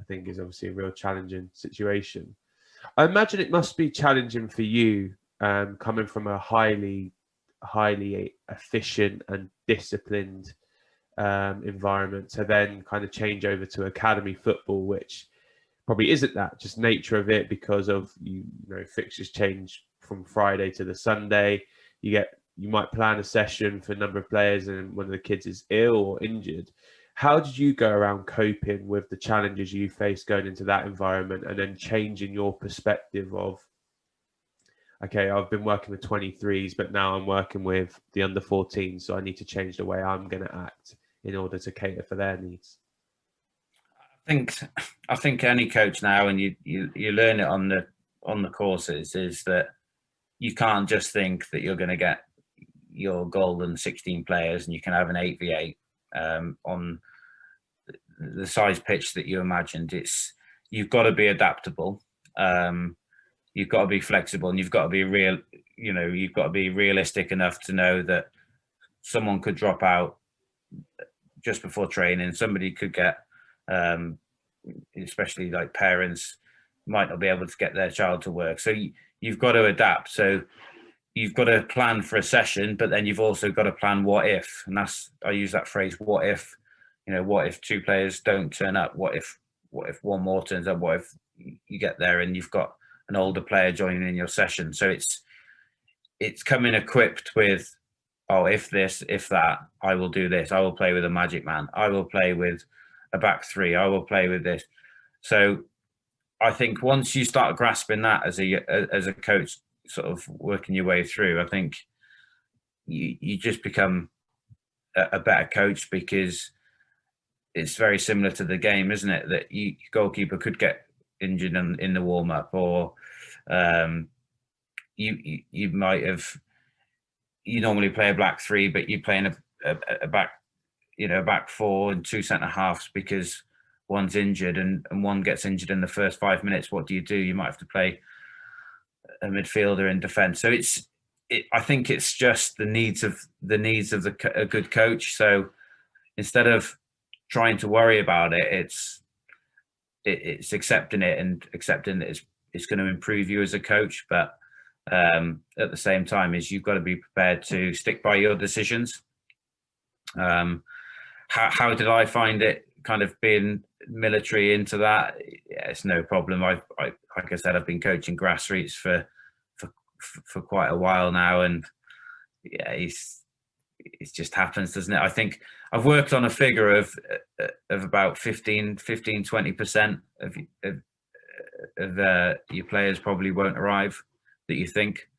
I think is obviously a real challenging situation. I imagine it must be challenging for you, coming from a highly efficient and disciplined environment to then kind of change over to academy football, which probably isn't that, just nature of it, because of you know fixtures change from Friday to the Sunday. You might plan a session for a number of players and one of the kids is ill or injured. How did you go around coping with the challenges you faced going into that environment and then changing your perspective of, okay, I've been working with 23s, but now I'm working with the under 14s, so I need to change the way I'm going to act in order to cater for their needs? I think any coach now, and you learn it on the courses, is that you can't just think that you're going to get your golden 16 players and you can have an 8v8 on the size pitch that you imagined. You've got to be adaptable. You've got to be flexible, and you've got to be real. You've got to be realistic enough to know that someone could drop out just before training. Somebody could get, especially like parents, might not be able to get their child to work. So you've got to adapt. So you've got to plan for a session, but then you've also got to plan what if. And I use that phrase, what if. What if 2 players don't turn up? What if one more turns up? What if you get there and you've got an older player joining in your session? So it's coming equipped with, oh, if this, if that, I will do this. I will play with a magic man. I will play with a back 3. I will play with this. So I think once you start grasping that as a coach, sort of working your way through, I think you just become a better coach, because it's very similar to the game, isn't it? That your goalkeeper could get injured in the warm up, or you might have. You normally play a back 3, but you're playing a back, a back 4 and 2 centre halves because one's injured and one gets injured in the first 5 minutes. What do? You might have to play a midfielder in defence. So I think it's just the needs of a good coach. So instead of trying to worry about it, it's accepting it and accepting that it's going to improve you as a coach. But at the same time, is you've got to be prepared to stick by your decisions. How did I find it, kind of being military into that? Yeah, it's no problem. I like I said, I've been coaching grassroots for quite a while now, and yeah, it just happens, doesn't it? I think I've worked on a figure of about 15-20% of your players probably won't arrive that you think,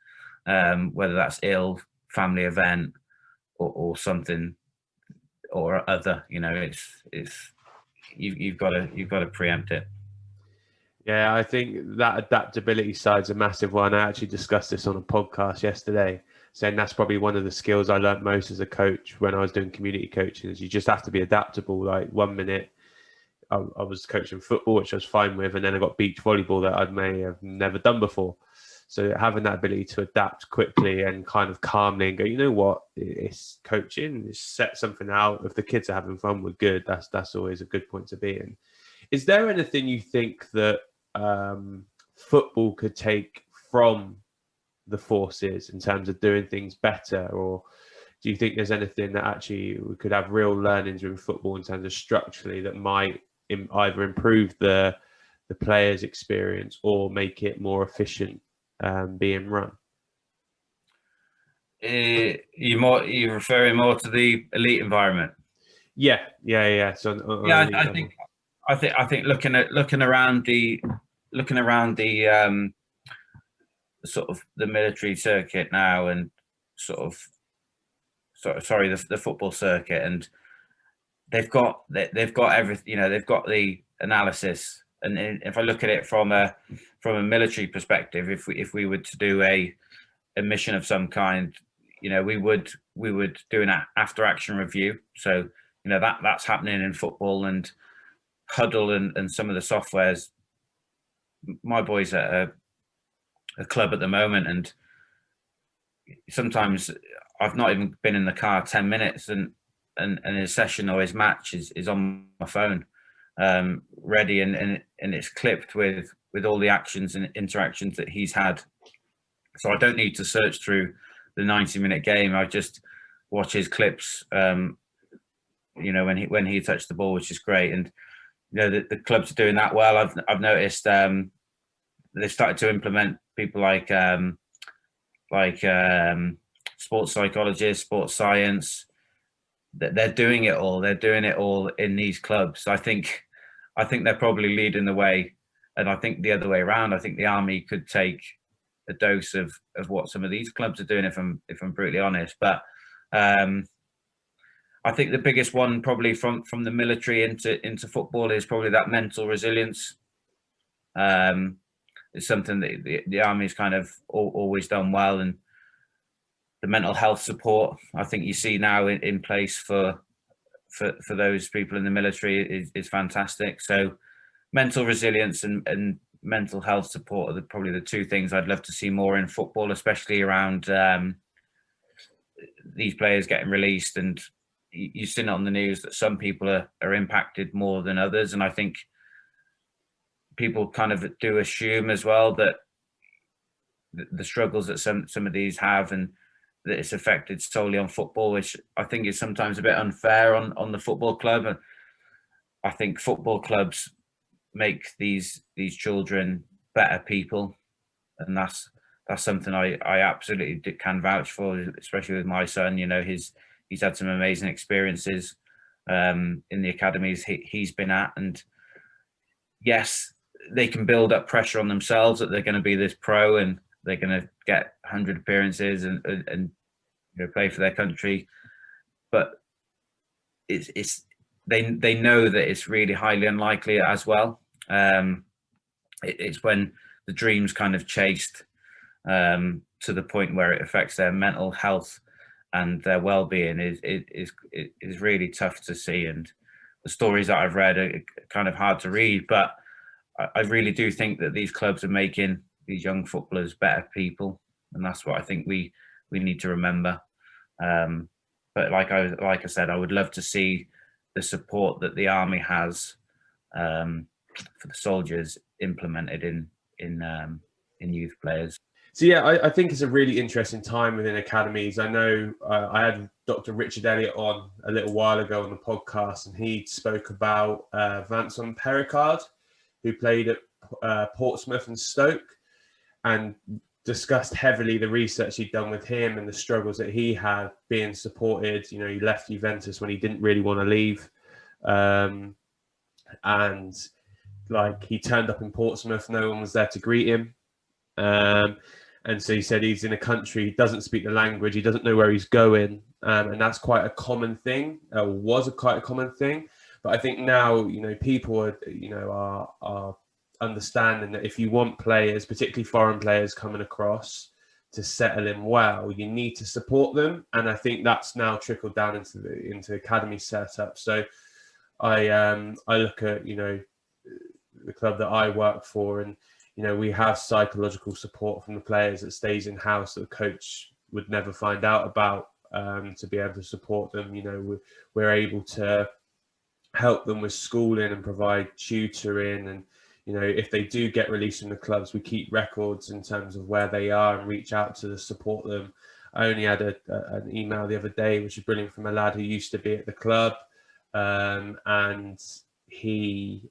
whether that's ill, family event, or something or other. It's you've got to preempt it. Yeah, I think that adaptability side's a massive one. I actually discussed this on a podcast yesterday, saying that's probably one of the skills I learned most as a coach when I was doing community coaching, is you just have to be adaptable. Like 1 minute I was coaching football, which I was fine with, and then I got beach volleyball that I may have never done before. So having that ability to adapt quickly and kind of calmly and go, you know what, it's coaching, it's set something out. If the kids are having fun, we're good. That's always a good point to be in. Is there anything you think that football could take from the forces in terms of doing things better, or do you think there's anything that actually we could have real learnings in football in terms of structurally that might either improve the players' experience or make it more efficient being run? You're referring more to the elite environment? Yeah. So I think looking around the sort of the military circuit now, and the football circuit, and they've got everything. They've got the analysis, and if I look at it from a military perspective, if we were to do a mission of some kind, we would do an after action review. So that's happening in football, and Huddle and some of the softwares. My boys at a club at the moment, and sometimes I've not even been in the car 10 minutes, and his session or his match is on my phone, ready, and it's clipped with all the actions and interactions that he's had. So I don't need to search through the 90-minute game. I just watch his clips, when he touched the ball, which is great. And the clubs are doing that well. I've noticed they've started to implement people like sports psychologists, sports science. They're doing it all. They're doing it all in these clubs. I think they're probably leading the way, and I think the other way around. I think the Army could take a dose of what some of these clubs are doing, if I'm brutally honest. But I think the biggest one probably from the military into football is probably that mental resilience. It's something that the Army's kind of always done well, and the mental health support I think you see now in place for those people in the military is fantastic. So mental resilience and mental health support are probably the two things I'd love to see more in football, especially around these players getting released. And you've seen it on the news that some people are impacted more than others, and I think people kind of do assume as well that the struggles that some of these have, and that it's affected solely on football, which I think is sometimes a bit unfair on the football club. And I think football clubs make these children better people, and that's something I absolutely can vouch for, especially with my son. He's had some amazing experiences in the academies he's been at, and yes, they can build up pressure on themselves that they're going to be this pro and they're going to get 100 appearances and play for their country, but they know that it's really highly unlikely as well. It's when the dream's kind of chased to the point where it affects their mental health and their well-being is really tough to see. And the stories that I've read are kind of hard to read, but I really do think that these clubs are making these young footballers better people, and that's what I think we need to remember. But like I said, I would love to see the support that the Army has for the soldiers implemented in youth players. So yeah, I think it's a really interesting time within academies. I know I had Dr. Richard Elliott on a little while ago on the podcast, and he spoke about Vincent Pericard, who played at Portsmouth and Stoke, and discussed heavily the research he'd done with him and the struggles that he had being supported. He left Juventus when he didn't really want to leave. And like, he turned up in Portsmouth, no one was there to greet him. And so he said he's in a country, he doesn't speak the language, he doesn't know where he's going. And that's quite a common thing, was quite a common thing. But I think now, people are understanding that if you want players, particularly foreign players coming across, to settle in well, you need to support them. And I think that's now trickled down into academy setup. So I look at, the club that I work for, and we have psychological support from the players that stays in house that the coach would never find out about, to be able to support them. We're able to help them with schooling and provide tutoring, and if they do get released from the clubs, we keep records in terms of where they are and reach out to support them. I only had an email the other day, which is brilliant, from a lad who used to be at the club, and he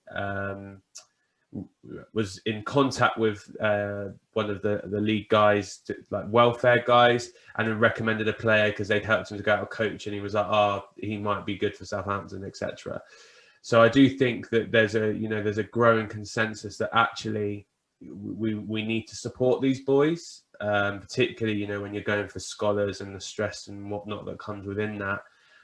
was in contact with one of the league guys, like welfare guys, and then recommended a player because they'd helped him to go out a coach, and he was like, he might be good for Southampton, etc. So I do think that there's a growing consensus that actually we need to support these boys, particularly when you're going for scholars and the stress and whatnot that comes within that.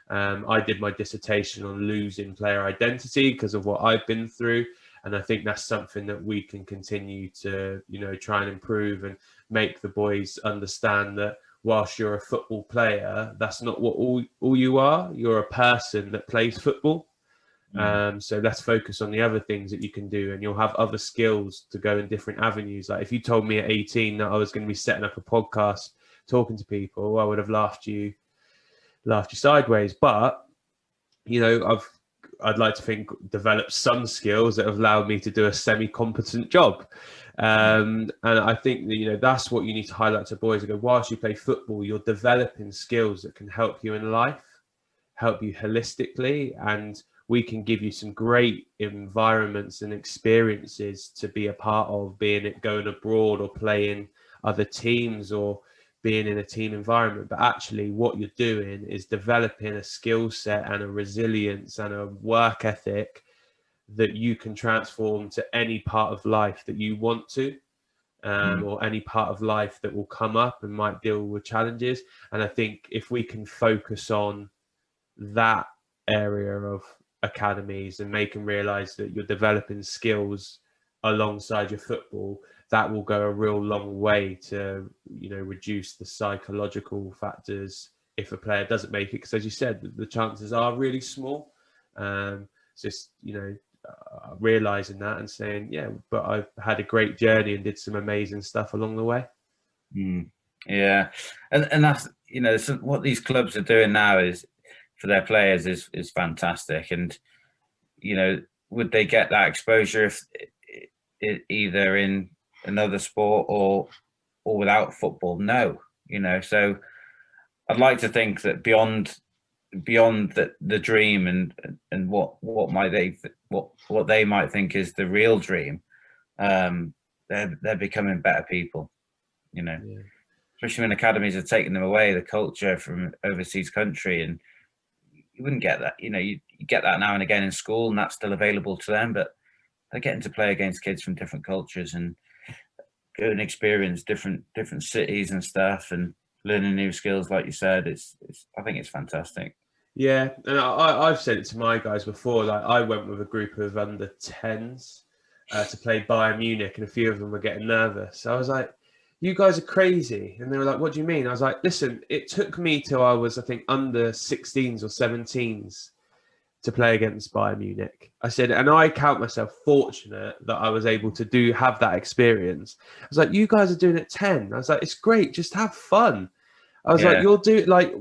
I did my dissertation on losing player identity because of what I've been through. And I think that's something that we can continue to, try and improve and make the boys understand that whilst you're a football player, that's not what all you are. You're a person that plays football. So let's focus on the other things that you can do, and you'll have other skills to go in different avenues. Like if you told me at 18 that I was going to be setting up a podcast, talking to people, I would have laughed you sideways. But I'd like to think developed some skills that have allowed me to do a semi-competent job. And I think that, that's what you need to highlight to boys. Whilst you play football, you're developing skills that can help you in life, help you holistically, and we can give you some great environments and experiences to be a part of, being it going abroad or playing other teams or being in a team environment. But actually what you're doing is developing a skill set and a resilience and a work ethic that you can transform to any part of life that you want to, or any part of life that will come up and might deal with challenges. And I think if we can focus on that area of academies and make them realize that you're developing skills alongside your football, that will go a real long way to reduce the psychological factors if a player doesn't make it, because as you said, the chances are really small. Just realizing that and saying, yeah, but I've had a great journey and did some amazing stuff along the way. Yeah, and that's what these clubs are doing now is for their players is fantastic. And would they get that exposure if either in another sport or without football? No. So I'd like to think that beyond the dream and what they might think is the real dream, they're becoming better people, Yeah. Especially when academies are taking them away, the culture from overseas country. And you wouldn't get that, you get that now and again in school, and that's still available to them, but they're getting to play against kids from different cultures and go and experience different cities and stuff and learning new skills. Like you said, I think it's fantastic. Yeah, and I've said it to my guys before. Like I went with a group of under 10s to play Bayern Munich, and a few of them were getting nervous. I was like, "You guys are crazy," and they were like, "What do you mean?" I was like, "Listen, it took me till I was, I think, under 16s or 17s to play against Bayern Munich." I said, and I count myself fortunate that I was able to have that experience. I was like, "You guys are doing it 10." I was like, "It's great, just have fun." I was like,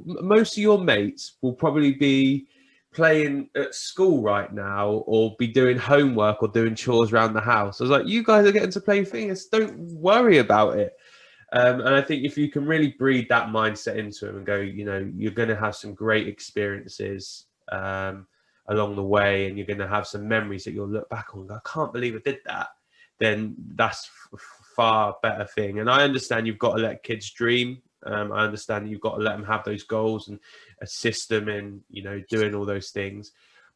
most of your mates will probably be playing at school right now or be doing homework or doing chores around the house. I was like, you guys are getting to play things. Don't worry about it. And I think if you can really breed that mindset into them and go, you're going to have some great experiences along the way, and you're going to have some memories that you'll look back on and go, I can't believe I did that. Then that's far better thing. And I understand you've got to let kids dream. I understand you've got to let them have those goals and assist them in, doing all those things.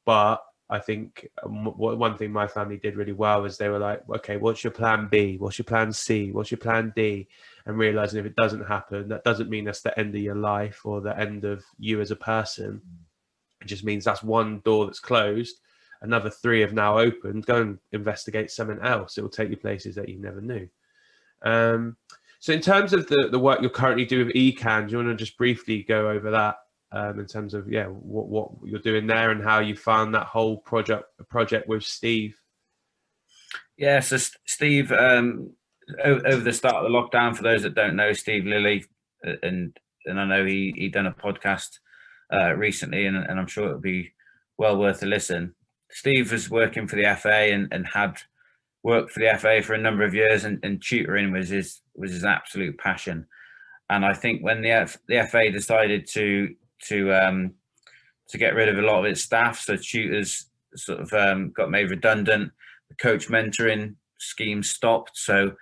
But I think one thing my family did really well is they were like, okay, what's your plan B? What's your plan C? What's your plan D? And realizing if it doesn't happen, that doesn't mean that's the end of your life or the end of you as a person. It just means that's one door that's closed. Another 3 have now opened. Go and investigate something else. It will take you places that you never knew. So in terms of the work you're currently doing with Ecan, do you want to just briefly go over that in terms of what you're doing there and how you found that whole project with Steve? Yeah, so Steve, over the start of the lockdown, for those that don't know, Steve Lilly, and I know he done a podcast recently, and I'm sure it'll be well worth a listen. Steve was working for the FA and had worked for the FA for a number of years, and tutoring was his absolute passion. And I think when the FA decided to get rid of a lot of its staff, so tutors sort of got made redundant, the coach mentoring scheme stopped. So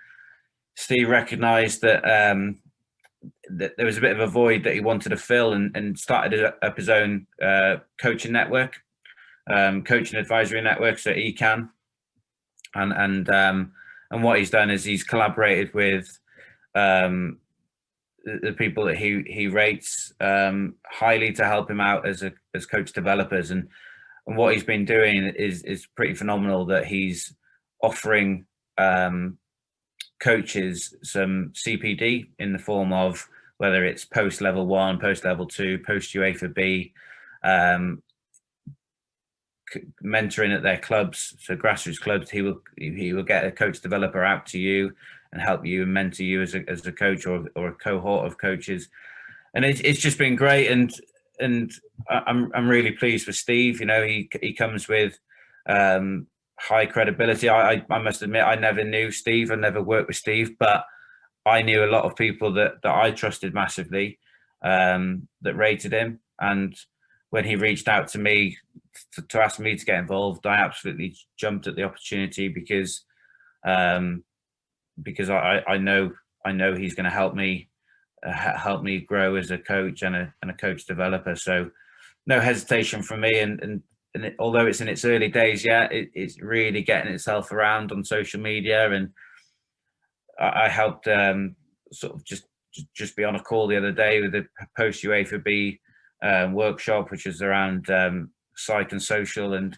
Steve recognised that that there was a bit of a void that he wanted to fill, and started up his own coaching network, coaching advisory network, so Ecan. And what he's done is he's collaborated with the people that he rates highly to help him out as coach developers. And what he's been doing is pretty phenomenal, that he's offering coaches some CPD in the form of whether it's post level 1, post level 2, post UEFA B, mentoring at their clubs, so grassroots clubs. He will get a coach developer out to you and help you and mentor you as a coach or a cohort of coaches, and it's just been great. And I'm really pleased with Steve. You know, he comes with high credibility. I must admit, I never knew Steve. I never worked with Steve, but I knew a lot of people that I trusted massively, that rated him. And when he reached out to me to ask me to get involved, I absolutely jumped at the opportunity because I know he's going to help me grow as a coach and a coach developer. So no hesitation from me. And although it's in its early days, it's really getting itself around on social media. And I helped sort of just be on a call the other day with the post UEFA B workshop, which is around psych and social, and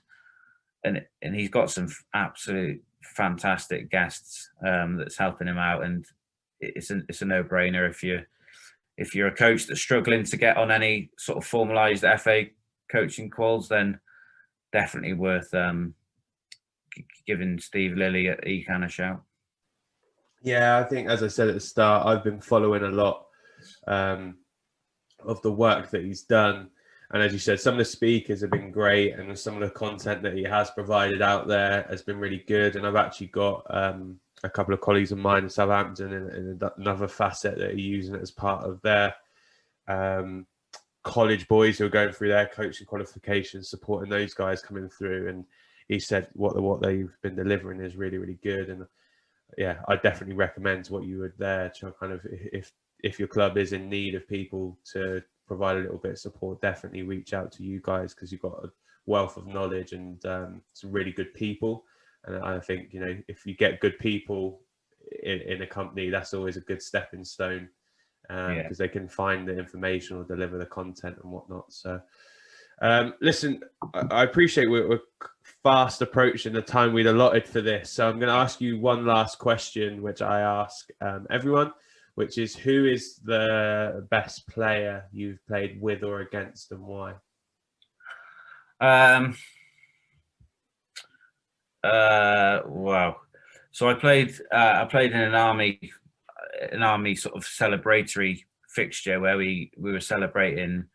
he's got some absolute fantastic guests that's helping him out. And it's a no-brainer if you're a coach that's struggling to get on any sort of formalized FA coaching calls, then definitely worth giving Steve Lilly at Ecan a shout. Yeah, I think, as I said at the start, I've been following a lot of the work that he's done. And as you said, some of the speakers have been great, and some of the content that he has provided out there has been really good. And I've actually got a couple of colleagues of mine in Southampton in another facet that are using it as part of their college boys who are going through their coaching qualifications, supporting those guys coming through. And he said what they've been delivering is really, really good. And yeah, I definitely recommend what you would there to kind of, if your club is in need of people to provide a little bit of support, definitely reach out to you guys, because you've got a wealth of knowledge and some really good people. And I think, you know, if you get good people in a company, that's always a good stepping stone, because they can find the information or deliver the content and whatnot. So listen, I appreciate we're fast approaching the time we'd allotted for this. So I'm going to ask you one last question, which I ask everyone, which is, who is the best player you've played with or against, and why? Wow. So I played in an army sort of celebratory fixture where we were celebrating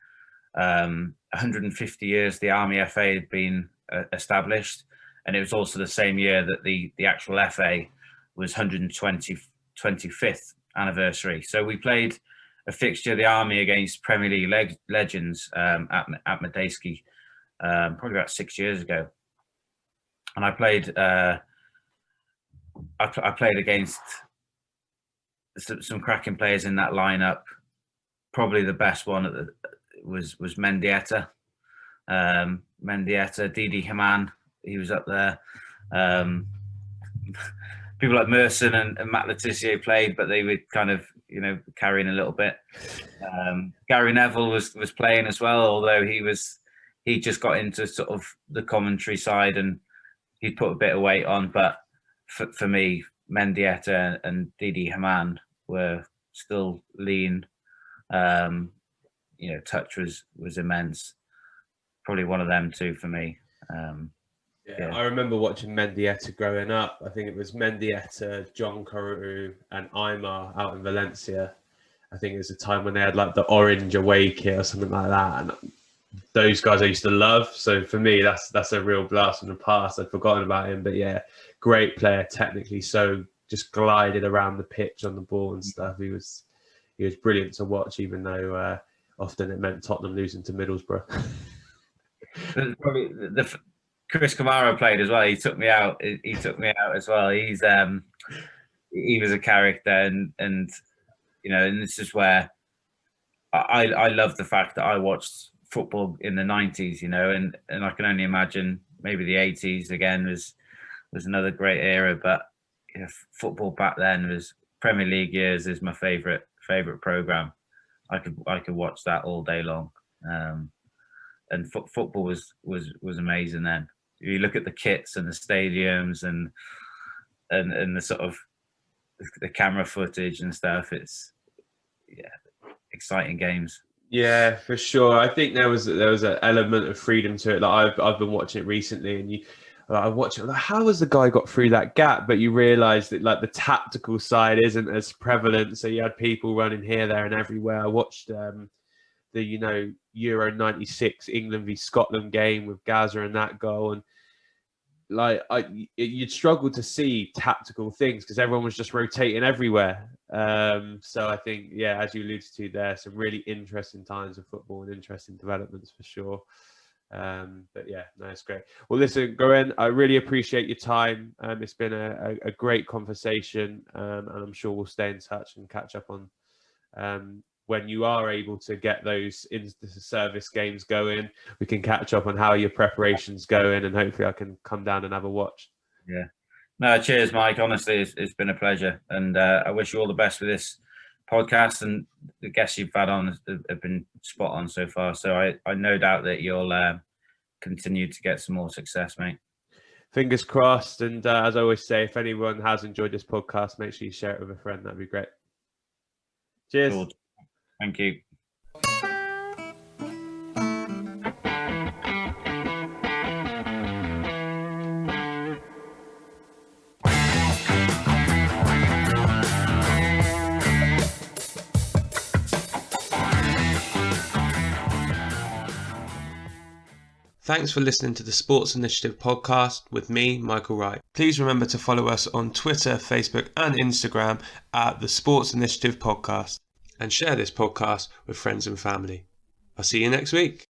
150 years the Army FA had been established, and it was also the same year that the actual FA was 125th anniversary. So we played a fixture, the Army against Premier League legends at Madejski, probably about 6 years ago. And I played against some cracking players in that lineup. Probably the best one was Mendieta. Didi Hamann, he was up there. People like Merson and Matt Letizia played, but they were kind of, you know, carrying a little bit. Gary Neville was playing as well, although he just got into sort of the commentary side and he put a bit of weight on. But for me, Mendieta and Didi Hamann were still lean. You know, touch was immense. Probably one of them two for me. I remember watching Mendieta growing up. I think it was Mendieta, John Carew, and Aymar out in Valencia. I think it was a time when they had like the orange away kit or something like that, and those guys I used to love. So for me, that's a real blast from the past. I'd forgotten about him, but yeah, great player technically. So just glided around the pitch on the ball and stuff. He was brilliant to watch, even though often it meant Tottenham losing to Middlesbrough. Probably Chris Kamara played as well. He took me out. He took me out as well. He was a character, and you know, and this is where I love the fact that I watched football in the 90s, you know, and I can only imagine maybe the 80s again was another great era. But you know, football back then was Premier League years is my favorite program. I could watch that all day long. And football was amazing then. You look at the kits and the stadiums and the sort of the camera footage and stuff. It's exciting games. Yeah, for sure. I think there was an element of freedom to it. Like I've been watching it recently, and I watch it. Like, how has the guy got through that gap? But you realise that like the tactical side isn't as prevalent. So you had people running here, there, and everywhere. I watched the Euro '96 England v Scotland game with Gaza and that goal, and like you'd struggle to see tactical things because everyone was just rotating everywhere. So I think, yeah, as you alluded to there, some really interesting times of football and interesting developments for sure. But yeah, no, it's great. Well, listen, Gerwyn, I really appreciate your time. It's been a great conversation, and I'm sure we'll stay in touch and catch up on when you are able to get those service games going. We can catch up on how your preparation's going, and hopefully I can come down and have a watch. Yeah. No, cheers, Mike. Honestly, it's been a pleasure. And I wish you all the best with this podcast. And the guests you've had on have been spot on so far. So I no doubt that you'll continue to get some more success, mate. Fingers crossed. And as I always say, if anyone has enjoyed this podcast, make sure you share it with a friend. That'd be great. Cheers. Cool. Thank you. Thanks for listening to the Sports Initiative podcast with me, Michael Wright. Please remember to follow us on Twitter, Facebook and Instagram at the Sports Initiative Podcast, and share this podcast with friends and family. I'll see you next week.